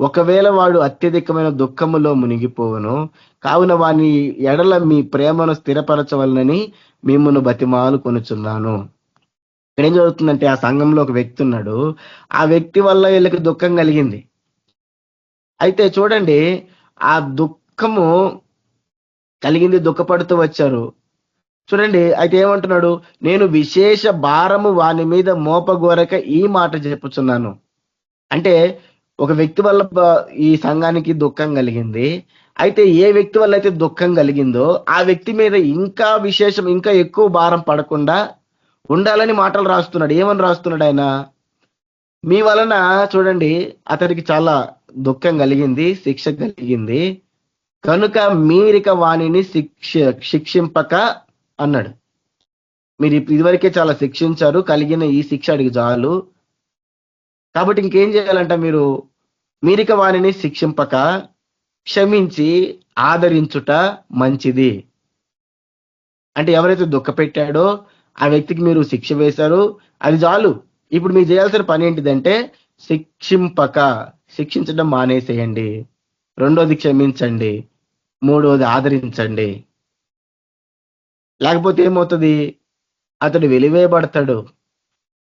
ఒకవేళ వాడు అత్యధికమైన దుఃఖములో మునిగిపోవును. కావున వాని ఎడల మీ ప్రేమను స్థిరపరచవలనని మిమ్మును బతిమాలు కొనుచున్నాను. ఇక్కడ ఏం జరుగుతుందంటే, ఆ సంఘంలో ఒక వ్యక్తి ఉన్నాడు. ఆ వ్యక్తి వల్ల వీళ్ళకి దుఃఖం కలిగింది. అయితే చూడండి, ఆ దుఃఖము కలిగింది, దుఃఖపడుతూ వచ్చారు. చూడండి, అయితే ఏమంటున్నాడు, నేను విశేష భారము వాని మీద మోపగోరక ఈ మాట చెప్పుచున్నాను. అంటే ఒక వ్యక్తి వల్ల ఈ సంఘానికి దుఃఖం కలిగింది. అయితే ఏ వ్యక్తి వల్ల అయితే దుఃఖం కలిగిందో ఆ వ్యక్తి మీద ఇంకా విశేషం, ఇంకా ఎక్కువ భారం పడకుండా ఉండాలని మాటలు రాస్తున్నాడు. ఏమని రాస్తున్నాడు ఆయన? మీ వలన చూడండి అతడికి చాలా దుఃఖం కలిగింది, శిక్ష కలిగింది, కనుక మీరిక వాణిని శిక్షింపక అన్నాడు. మీరు ఇదివరకే చాలా శిక్షించారు, కలిగిన ఈ శిక్ష అడిగి చాలు. కాబట్టి ఇంకేం చేయాలంట, మీరిక వాణిని శిక్షింపక క్షమించి ఆదరించుట మంచిది. అంటే ఎవరైతే దుఃఖ పెట్టాడో ఆ వ్యక్తికి మీరు శిక్ష వేశారు, అది చాలు. ఇప్పుడు మీరు చేయాల్సిన పని ఏంటిదంటే శిక్షించడం మానేసేయండి, రెండోది క్షమించండి, మూడోది ఆదరించండి. లేకపోతే ఏమవుతుంది, అతడు వెలివేయబడతాడు.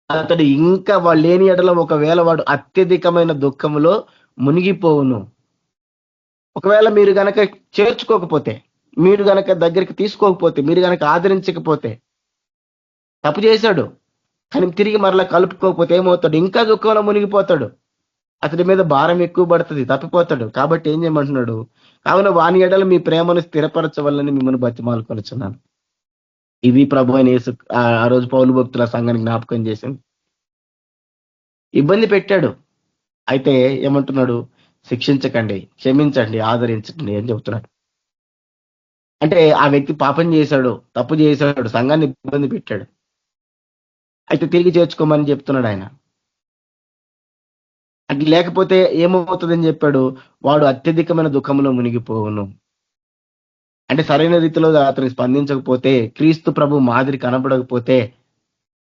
అతడు ఇంకా వాళ్ళు లేని ఎడల ఒకవేళ వాడు అత్యధికమైన దుఃఖములో మునిగిపోవును. ఒకవేళ మీరు గనక చేర్చుకోకపోతే, మీరు గనక దగ్గరికి తీసుకోకపోతే, మీరు గనక ఆదరించకపోతే, తప్పు చేశాడు కానీ తిరిగి మరలా కలుపుకోకపోతే ఏమవుతాడు, ఇంకా దుఃఖంలో మునిగిపోతాడు, అతడి మీద భారం ఎక్కువ పడుతుంది, తప్పిపోతాడు. కాబట్టి ఏం చేయమంటున్నాడు, కావున వాని ఎడల మీ ప్రేమను స్థిరపరచవాలని మిమ్మల్ని బతిమాలుకొనుచున్నాను. ఇది ప్రభు అయిన యేసు ఆ రోజు పౌలు భక్తుల సంఘానికి జ్ఞాపకం చేసింది. ఇబ్బంది పెట్టాడు, అయితే ఏమంటున్నాడు, శిక్షించకండి, క్షమించండి, ఆదరించండి అని చెబుతున్నాడు. అంటే ఆ వ్యక్తి పాపం చేశాడు, తప్పు చేశాడు, సంఘాన్ని ఇబ్బంది పెట్టాడు, అయితే తిరిగి చేర్చుకోమని చెప్తున్నాడు ఆయన. అది లేకపోతే ఏమవుతుందని చెప్పాడు, వాడు అత్యధికమైన దుఃఖంలో మునిగిపోవును. అంటే సరైన రీతిలో అతనికి స్పందించకపోతే, క్రీస్తు ప్రభు మాదిరి కనపడకపోతే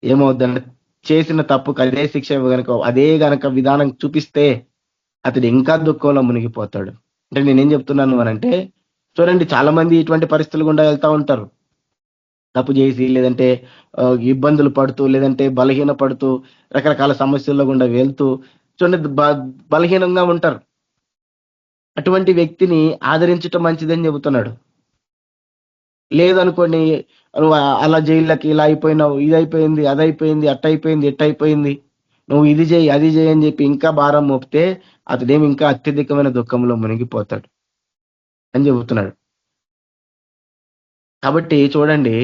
ఏమవుద్దంటే, చేసిన తప్పుకు అదే శిక్ష అదే గనక విధానం చూపిస్తే అతడు ఇంకా దుఃఖంలో మునిగిపోతాడు. అంటే నేనేం చెప్తున్నాను అనంటే, చూడండి చాలా మంది ఇటువంటి పరిస్థితులు గుండా వెళ్తా ఉంటారు. తప్పు చేసి, లేదంటే ఇబ్బందులు పడుతూ, లేదంటే బలహీన పడుతూ, రకరకాల సమస్యల్లో గుండా వెళ్తూ చూడండి బలహీనంగా ఉంటారు. అటువంటి వ్యక్తిని ఆదరించటం మంచిదని చెబుతున్నాడు. లేదనుకోండి, నువ్వు అలా జైళ్ళకి ఇలా అయిపోయినావు, ఇది అయిపోయింది, అదైపోయింది, అట్టయిపోయింది, ఎట్టయిపోయింది, నువ్వు ఇది చేయి, అది చేయి అని చెప్పి ఇంకా భారం మోపితే అతడేమి ఇంకా అత్యధికమైన దుఃఖంలో మునిగిపోతాడు అని చెబుతున్నాడు. కాబట్టి చూడండి,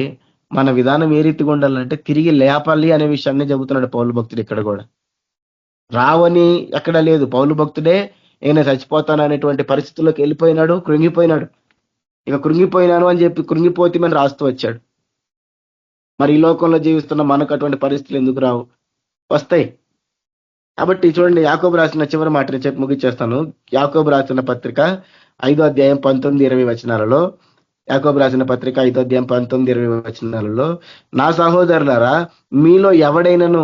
మన విధానం ఏ రీతిగా ఉండాలంటే తిరిగి లేపాలి అనే విషయాన్ని చెబుతున్నాడు పౌలు భక్తుడు ఇక్కడ కూడా. రావని ఎక్కడ లేదు. పౌలు భక్తుడే నేను చచ్చిపోతాను అనేటువంటి పరిస్థితుల్లోకి వెళ్ళిపోయినాడు, కృంగిపోయినాడు. ఇక కృంగిపోయినాను అని చెప్పి కృంగిపోతేమని రాస్తూ వచ్చాడు. మరి ఈ లోకంలో జీవిస్తున్న మనకు అటువంటి పరిస్థితులు ఎందుకు రావు? వస్తాయి. కాబట్టి చూడండి, యాకోబు రాసిన చివరి మాటని చెప్పి ముగిచ్చేస్తాను. యాకోబు రాసిన పత్రిక 5వ అధ్యాయం 19-20 వచనాలలో, యాకోబు రాసిన పత్రిక 5వ అధ్యాయం 19-20 వచనాలలో, నా సహోదరులారా, మీలో ఎవడైనను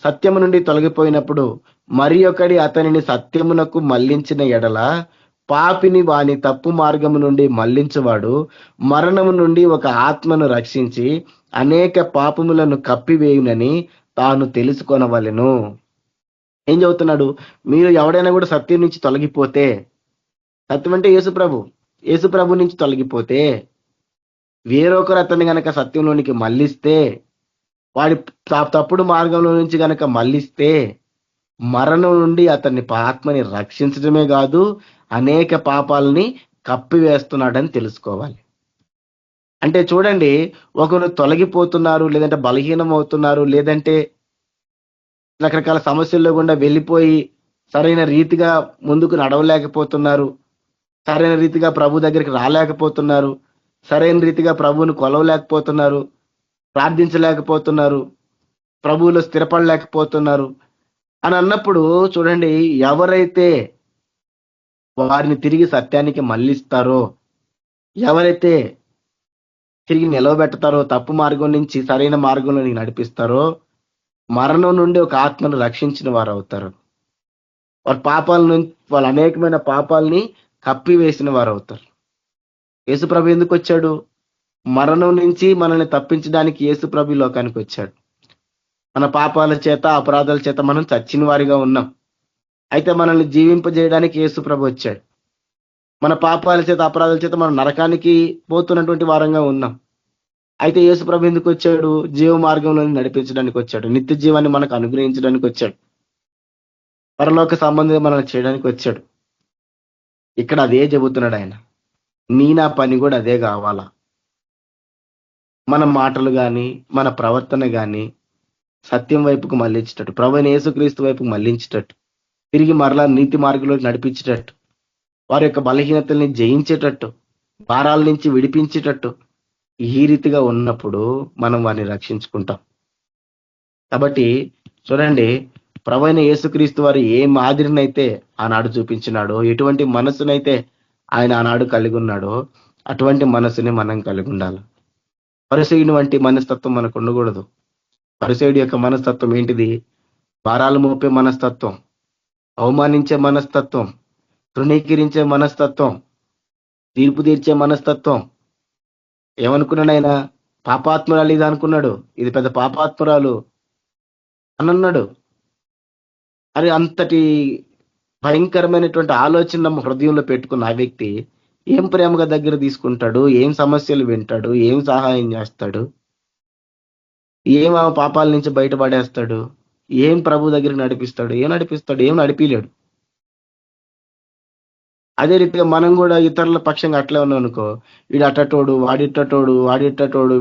సత్యము నుండి తొలగిపోయినప్పుడు మరి ఒకడి అతనిని సత్యమునకు మళ్లించిన ఎడల, పాపిని వాని తప్పు మార్గము నుండి మళ్లించువాడు మరణము నుండి ఒక ఆత్మను రక్షించి అనేక పాపములను కప్పివేయునని తాను తెలుసుకొనవలెను. ఏం చెబుతున్నాడు? మీరు ఎవడైనా కూడా సత్యం నుంచి తొలగిపోతే, సత్యం అంటే యేసుప్రభు నుంచి తొలగిపోతే, వేరొకరు అతన్ని గనక సత్యంలోనికి మళ్లిస్తే, వాడి తప్పుడు మార్గంలో నుంచి గనక మళ్లిస్తే, మరణం నుండి అతన్ని ఆత్మని రక్షించడమే కాదు, అనేక పాపాలని కప్పివేస్తున్నాడని తెలుసుకోవాలి. అంటే చూడండి, ఒకరు తొలగిపోతున్నారు, లేదంటే బలహీనం అవుతున్నారు, లేదంటే రకరకాల సమస్యల్లో గుండా వెళ్ళిపోయి సరైన రీతిగా ముందుకు నడవలేకపోతున్నారు, సరైన రీతిగా ప్రభు దగ్గరికి రాలేకపోతున్నారు, సరైన రీతిగా ప్రభువును కొలవలేకపోతున్నారు, ప్రార్థించలేకపోతున్నారు, ప్రభువులో స్థిరపడలేకపోతున్నారు అని అన్నప్పుడు చూడండి, ఎవరైతే వారిని తిరిగి సత్యానికి మళ్లిస్తారో, ఎవరైతే తిరిగి నిలవబెడతారో, తప్పు మార్గం నుంచి సరైన మార్గంలో నడిపిస్తారో, మరణం నుండి ఒక ఆత్మను రక్షించిన వారు అవుతారు. వారి పాపాల నుంచి, వాళ్ళ అనేకమైన పాపాలని కప్పివేసిన వారు అవుతారు. యేసుప్రభు ఎందుకు వచ్చాడు? మరణం నుంచి మనల్ని తప్పించడానికి యేసుప్రభు లోకానికి వచ్చాడు. మన పాపాల చేత, అపరాధాల చేత మనం చచ్చిన వారిగా ఉన్నాం. అయితే మనల్ని జీవింపజేయడానికి యేసుప్రభు వచ్చాడు. మన పాపాల చేత, అపరాధాల చేత మనం నరకానికి పోతున్నటువంటి వారంగా ఉన్నాం. అయితే యేసుప్రభు ఎందుకు వచ్చాడు? జీవ మార్గంలో నడిపించడానికి వచ్చాడు. నిత్య జీవాన్ని మనకు అనుగ్రహించడానికి వచ్చాడు. పరలోక సంబంధంగా మనల్ని చేయడానికి వచ్చాడు. ఇక్కడ అదే చెబుతున్నాడు ఆయన. నా పని కూడా అదే కావాలా. మన మాటలు కానీ, మన ప్రవర్తన కానీ సత్యం వైపుకు మళ్లించేటట్టు, ప్రభువైన యేసుక్రీస్తు వైపుకు మళ్లించేటట్టు, తిరిగి మరలా నీతి మార్గంలో నడిపించేటట్టు, వారి యొక్క బలహీనతల్ని జయించేటట్టు, భారాల నుంచి విడిపించేటట్టు, ఈ రీతిగా ఉన్నప్పుడు మనం వారిని రక్షించుకుంటాం. కాబట్టి చూడండి, ప్రభువైన యేసుక్రీస్తు వారు ఏ మాదిరినైతే ఆనాడు చూపించినాడో, ఎటువంటి మనసునైతే ఆయన ఆనాడు కలిగి ఉన్నాడో, అటువంటి మనసుని మనం కలిగి ఉండాలి. పరిసయుని వంటి మనస్తత్వం మనకు ఉండకూడదు. పరిసయుడి యొక్క మనస్తత్వం ఏంటిది? భారాలు మోపే మనస్తత్వం, అవమానించే మనస్తత్వం, తృణీకరించే మనస్తత్వం, తీర్పు తీర్చే మనస్తత్వం. ఏమనుకున్నాడు ఆయన? పాపాత్మురాలు ఇది అనుకున్నాడు. ఇది పెద్ద పాపాత్మురాలు అని అన్నాడు. అది అంతటి భయంకరమైనటువంటి ఆలోచన హృదయంలో పెట్టుకున్న ఆ వ్యక్తి ఏం ప్రేమగా దగ్గర తీసుకుంటాడు? ఏం సమస్యలు వింటాడు? ఏం సహాయం చేస్తాడు? ఏం ఆ పాపాల నుంచి బయటపడేస్తాడు? ఏం ప్రభు దగ్గరికి నడిపిస్తాడు? ఏం నడిపిలేడు. అదే రీతిగా మనం కూడా ఇతరుల పక్షంగా అట్లే ఉన్నాం అనుకో, వీడు అట్టటోడు, వాడిట్టటోడు,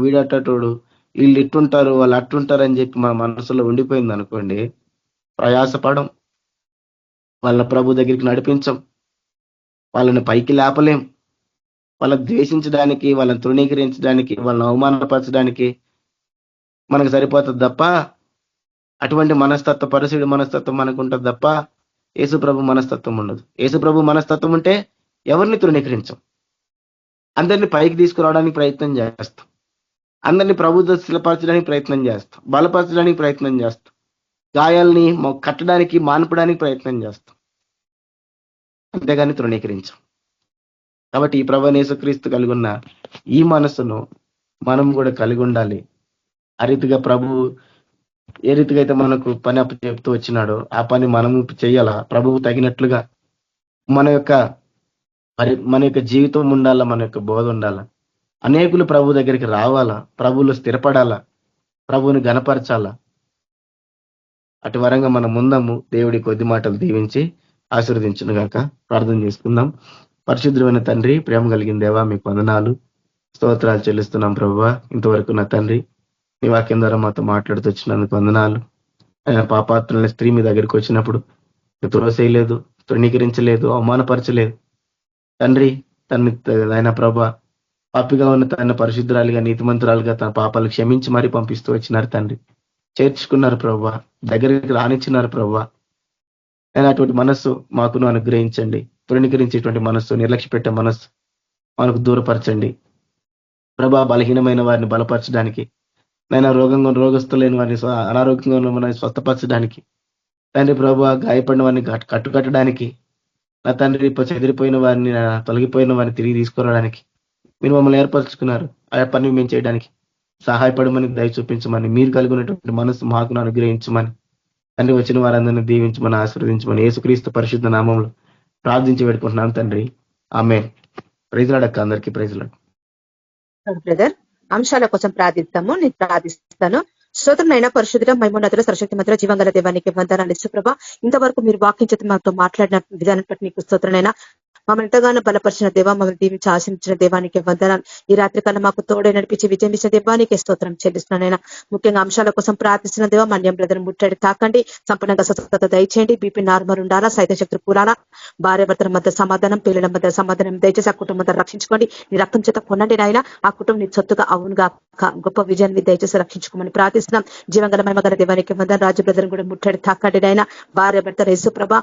వీడట్టటోడు, వీళ్ళు ఇట్టుంటారు, వాళ్ళు అట్టుంటారు అని చెప్పి మన మనసులో ఉండిపోయింది అనుకోండి, ప్రయాసపడం, వాళ్ళ ప్రభు దగ్గరికి నడిపించం, వాళ్ళని పైకి లేపలేం, వాళ్ళని ద్వేషించడానికి, వాళ్ళని తృణీకరించడానికి, వాళ్ళని అవమానపరచడానికి మనకు సరిపోతుంది తప్ప, అటువంటి మనస్తత్వ, పరిశుద్ధ మనస్తత్వం మనకు ఉంటుంది తప్ప యేసుప్రభు మనస్తత్వం ఉండదు. యేసుప్రభు మనస్తత్వం ఉంటే ఎవరిని తృణీకరించం, అందరినీ పైకి తీసుకురావడానికి ప్రయత్నం చేస్తాం, అందరినీ ప్రభుత్వ స్థిరపరచడానికి ప్రయత్నం చేస్తాం, బలపరచడానికి ప్రయత్నం చేస్తాం, గాయాల్ని కట్టడానికి మాన్పడానికి ప్రయత్నం చేస్తాం, అంతేగాని తృణీకరించాం. కాబట్టి ఈ ప్రభువైన యేసుక్రీస్తు కలిగి ఉన్న ఈ మనసును మనం కూడా కలిగి ఉండాలి. ఆ రీతిగా ప్రభువు ఏ రీతిగా అయితే మనకు పని అప్పు చెప్తూ వచ్చినాడో ఆ పని మనము చేయాలా. ప్రభువు తగినట్లుగా మన యొక్క జీవితం ఉండాలా, మన యొక్క బోధ ఉండాలా. అనేకులు ప్రభు దగ్గరికి రావాలా, ప్రభువులు స్థిరపడాలా, ప్రభువుని గణపరచాలా. అటు వరంగా మనం ముందము. దేవుడి కొద్ది మాటలు దీవించి ఆశీర్వదించును గాక. ప్రార్థన చేసుకుందాం. పరిశుద్ధమైన తండ్రి, ప్రేమ కలిగిన దేవా, మీకు వందనాలు, స్తోత్రాలు చెల్లిస్తున్నాం ప్రభువా. ఇంతవరకు నా తండ్రి నీ వాక్యం ద్వారా మాతో మాట్లాడుతూ వచ్చినందుకు వందనాలు. ఆయన పాపాత్రుల స్త్రీ మీ దగ్గరికి వచ్చినప్పుడు త్రోసేయలేదు, తృణీకరించలేదు, అవమానపరచలేదు తండ్రి. ఆయన ప్రభా పాపిగా ఉన్న తన పరిశుద్ధరాలుగా నీతిమంతురాలుగా తన పాపాలు క్షమించి మరీ పంపిస్తూ వచ్చినారు తండ్రి. చేర్చుకున్నారు ప్రభా, దగ్గరికి రానిచ్చినారు ప్రభా. ఆయన అటువంటి మనస్సు మాకును అనుగ్రహించండి. తృణీకరించేటువంటి మనస్సు, నిర్లక్ష్య పెట్టే మనస్సు మనకు దూరపరచండి ప్రభా. బలహీనమైన వారిని బలపరచడానికి, నేను రోగస్తులైన వారిని, అనారోగ్యంగా ఉన్న వారిని స్వస్థపరచడానికి తండ్రి ప్రభా, గాయపడిన వారిని కట్టుకట్టడానికి, నా తండ్రి చెదిరిపోయిన వారిని, తొలగిపోయిన వారిని తిరిగి తీసుకురావడానికి మీరు మమ్మల్ని ఏర్పరచుకున్నారు. ఆ పని మేము చేయడానికి సహాయపడమని దయ చూపించమని, మీరు కలిగి ఉన్నటువంటి మనసు మాకును అనుగ్రహించమని తండ్రి. వచ్చిన వారందరినీ దీవించమని, ఆశీర్వదించమని యేసుక్రీస్తు పరిశుద్ధ నామంలో ప్రార్థించి పెట్టుకుంటున్నాం తండ్రి. ఆమేన్. ప్రైజ్ లార్డ్ అక్క, అందరికీ ప్రైజ్ లార్డ్. బ్రదర్ అంశాల కోసం ప్రార్థిస్తాము. నేను ప్రార్థిస్తాను. స్తోత్రమైన పరిశుద్ధ మహిమోన్నతుల సరశక్తి మంత్ర జీవంగల దేవానికి వందనాలు యేసుప్రభ. ఇంతవరకు మీరు వాక్యం చేత మాతో మాట్లాడిన విధానం బట్టి నీకు స్తోత్రనైనా. మమ్మల్ని ఎంతగానో బలపరిచిన దేవా, మమ్మల్ని దీవించి ఆశించిన దేవానికి వందనాలు. ఈ రాత్రి కాలం మాకు తోడే నడిపించి విజయం ఇచ్చిన దేవానికి స్తోత్రం చెల్లిస్తున్నానైనా. ముఖ్యంగా అంశాల కోసం ప్రార్థిస్తున్న దేవా, మన్యం బ్రదర్ ముట్టడి తాకండి, సంపూర్ణంగా స్వస్థత దయచేయండి. బీపీ నార్మల్ ఉండాలా, సైతం శక్తులు కూలాలా, భార్య భర్తల మధ్య సమాధానం, పిల్లల మధ్య సమాధానం దయచేసి ఆ కుటుంబం రక్షించుకోండి. నీ రక్తం చేత కొనండి నాయన. ఆ కుటుంబం నీ సొత్తుగా అవునుగా గొప్ప విజయాన్ని దయచేసి రక్షించుకోమని ప్రార్థిస్తున్నాం. జీవంగల మహిమగల దేవానికి వందన. రాజు బ్రదర్ కూడా ముట్టడి తాకండి నాయన. భార్య భర్త యేసుప్రభ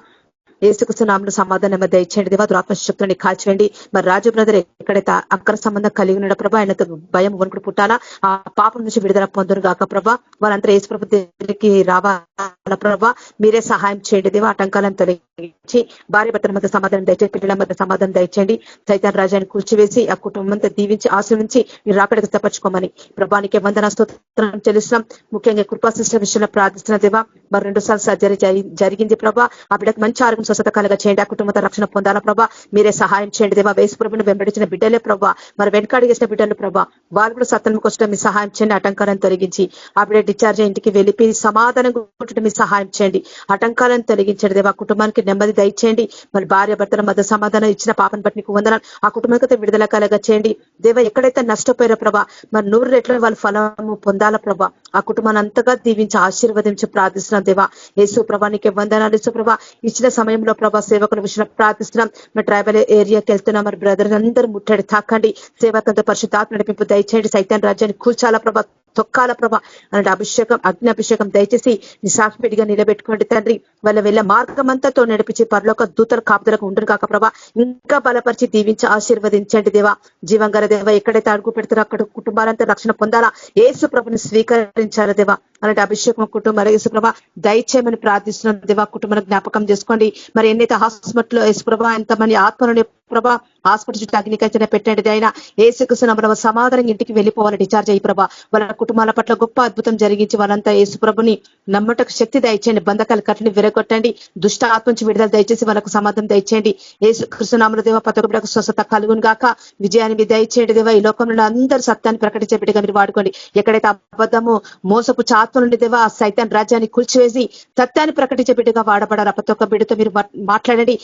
ఏసుక్రీస్తు నామములో సమాధానం దయచేయండి దేవా. ఆత్మశక్తులని కాల్చివేయండి. మరి రాజు బ్రదర్ ఎక్కడైతే అక్కర సంబంధం కలిగి ఉన్నాడు ప్రభా, ఆయనకు భయం వణుకుడు పుట్టాలా, ఆ పాపం నుంచి విడుదల పొందురు గాక ప్రభా. వారంతా యేసు ప్రభు దగ్గరికి రావాల ప్రభా. మీరే సహాయం చేయండి దేవా. ఆటంకాలను తొలగించి భార్య భర్తల మధ్య సమాధానం దయచేసి, పిల్లల మధ్య సమాధానం దయచేయండి. సైతాన్ రాజాన్ని కూల్చివేసి ఆ కుటుంబం అంతా దీవించి ఆశ్రయించి మీరు రాకడికి తప్పచుకోమని ప్రభానికి వందన స్తోత్రం చెల్లిస్తున్నాం. ముఖ్యంగా కృపా సిస్టర్ విషయంలో ప్రార్థిస్తున్న దేవా. మరి 2 సార్లు సర్జరీ జరిగింది ప్రభా. ఆ బిడ్డకు మంచి ఆరోగ్యం స్వస్థత కలగా చేయండి. ఆ కుటుంబంతో రక్షణ పొందాలా ప్రభా. మీరే సహాయం చేయండి దేవా. యేసు ప్రభువును వెంబడించిన బిడ్డలే ప్రభా, మరి వెనకాడిగేసిన బిడ్డలు ప్రభా, వాళ్ళు కూడా సత్యానికి వచ్చడం మీ సహాయం చేయండి. ఆటంకాలను తొలగించి ఆ బిడ్డ డిశ్చార్జ్ ఇంటికి వెళ్ళి సమాధానం కొట్టడం మీ సహాయం చేయండి. ఆటంకాలను తొలగించండి దేవా. కుటుంబానికి నెమ్మది దయచేయండి. మరి భార్య భర్తల మధ్య సమాధానం ఇచ్చిన పాపను బట్టి నీకు వందనాలు. ఆ కుటుంబానికి విడుదల కలగా చేయండి దేవా. ఎక్కడైతే నష్టపోయారో ప్రభా, మరి 100 రెట్ల వాళ్ళ ఫలము పొందాల ప్రభా. ఆ కుటుంబాన్ని అంతగా దీవించి ఆశీర్వదించి ప్రార్థిస్తున్నాం దేవా. యేసు ప్రభానికి వందనాలు. యేసు ప్రభా ఇచ్చిన సమయంలో ప్రభా సేవకుల విషయంలో ప్రార్థిస్తున్నాం. మరి ట్రైబల్ ఏరియాకి వెళ్తున్నాం. మరి బ్రదర్ అందరూ ముట్టడి తాకండి. సేవకంతో పరిశుద్ధాత్మ నడిపింపు దయచేయండి. సైతాన్ రాజ్యాన్ని కూల్చాల ప్రభా, తొక్కాల ప్రభా. అలాంటి అభిషేకం, అగ్ని అభిషేకం దయచేసి నీ సాక్షిగా నిలబెట్టుకోండి తండ్రి. వాళ్ళ వెళ్ళే మార్గం అంతాతో నడిపించి పరలోక దూతల కాపుదలకు ఉండరు కాక ప్రభా. ఇంకా బలపరిచి దీవించి ఆశీర్వదించండి దేవా. జీవంగల దేవ ఎక్కడైతే అడుగు పెడతారో అక్కడ కుటుంబాలంతా రక్షణ పొందాలా. యేసు ప్రభుని స్వీకరించాలి దేవా. అలాంటి అభిషేకం కుటుంబాల యేసు ప్రభ దయచేయమని ప్రార్థిస్తున్నాం దేవా. కుటుంబాన్ని జ్ఞాపకం చేసుకోండి. మరి ఎన్నైతే హాస్పిటల్లో యేసు ప్రభ ఎంతమంది ఆత్మలని ప్రభా హాస్పిటల్ చుట్టూ అగ్నికైతే పెట్టండి అయినా ఏసుకృష్ణ సమాధానం ఇంటికి వెళ్ళిపోవాలి. డిశ్చార్జ్ అయ్యి ప్రభా. వాళ్ళ కుటుంబాల పట్ల గొప్ప అద్భుతం జరిగించి వాళ్ళంతా యేసు ప్రభుని నమ్మటకు శక్తి దయచేయండి. బంధకాలు కట్టని విరగొట్టండి. దుష్ట ఆత్మ నుంచి విడుదల దయచేసి వాళ్ళకు సమాధానం దయచేయండి. యేసు కృష్ణనామములో దేవ ప్రతి ఒక్కరికి స్వస్థత కలుగును గాక. విజయాన్ని మీరు దయచేయండి దేవా. ఈ లోకంలో అందరూ సత్యాన్ని ప్రకటించే బిడ్డగా మీరు వాడుకోండి. ఎక్కడైతే అబద్ధము మోసపు ఆత్మ నుండి దేవా సైతాన్ రాజ్యాన్ని కూల్చివేసి సత్యాన్ని ప్రకటించే బిడ్డగా వాడబడారు. ప్రతి ఒక్క బిడ్డతో మీరు మాట్లాడండి.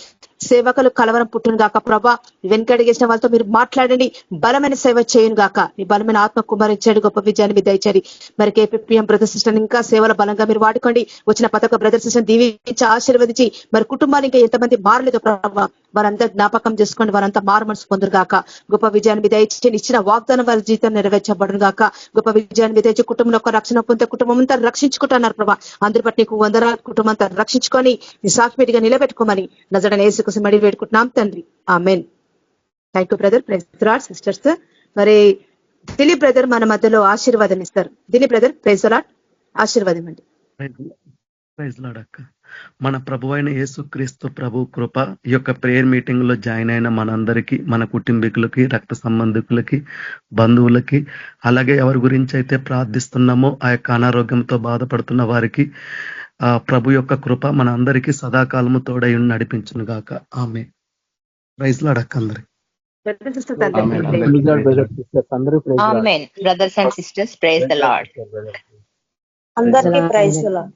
సేవకులు కలవరం పుట్టును గాక ప్రభా. వెనకడిగేసిన వాళ్ళతో మీరు మాట్లాడండి. బలమైన సేవ చేయను గాక. నీ బలమైన ఆత్మ కుమారించాడు. గొప్ప విజయాన్ని మీరు దయచేయండి. మరి కేపీఎం బ్రదర్ సిస్టర్ ఇంకా సేవల బలంగా మీరు వాడుకోండి. వచ్చిన ప్రతి ఒక్క బ్రదర్ సిస్టర్ దీవించి ఆశీర్వదించి మరి కుటుంబాలు ఇంకా ఎంతమంది మారలేదు ప్రభావ వారంతా జ్ఞాపకం చేసుకోండి. వారంతా మారు మనసు పొందురు గాక. గొప్ప విజయాన్ని మీద దయచేయండి. ఇచ్చిన వాగ్దానం వారి జీవితం నెరవేర్చబడును గాక. గొప్ప విజయాన్ని మీద దయచి కుటుంబంలో ఒక రక్షణ పొందే కుటుంబం అంతా రక్షించుకుంటున్నారు ప్రభా. అందరి బట్టి నీకు వందనాలు. కుటుంబం అంతా రక్షించుకొని నీ సాక్షిగా నిలబెట్టుకోమని నజరేయుడైన యేసు కోసం మడి వేడుకుంటున్నాం తండ్రి. Amen. Thank you brother. Praise lord sisters. మరి దిలీప్ బ్రదర్ మన మధ్యలో ఆశీర్వాదం ఇస్తారు. దిలీప్ బ్రదర్ ప్రైజ్ లార్డ్, ఆశీర్వాదం అండి. ప్రైజ్ లార్డ్ అక్క. మన ప్రభు అయిన యేసుక్రీస్తు ప్రభు కృప ఈ యొక్క ప్రేయర్ మీటింగ్ లో జాయిన్ అయిన మనందరికీ, మన కుటుంబీకులకి, రక్త సంబంధికులకి, బంధువులకి, అలాగే ఎవరి గురించి అయితే ప్రార్థిస్తున్నామో ఆ యొక్క అనారోగ్యంతో బాధపడుతున్న వారికి ప్రభు యొక్క కృప మన అందరికీ సదాకాలము తోడై నడిపించును గాక. ఆమె. ప్రైజ్ లార్డ్ అక్క అందరికి. Amen. Brothers and sisters, praise the lord. అందరికీ ప్రైజ్ లార్డ్.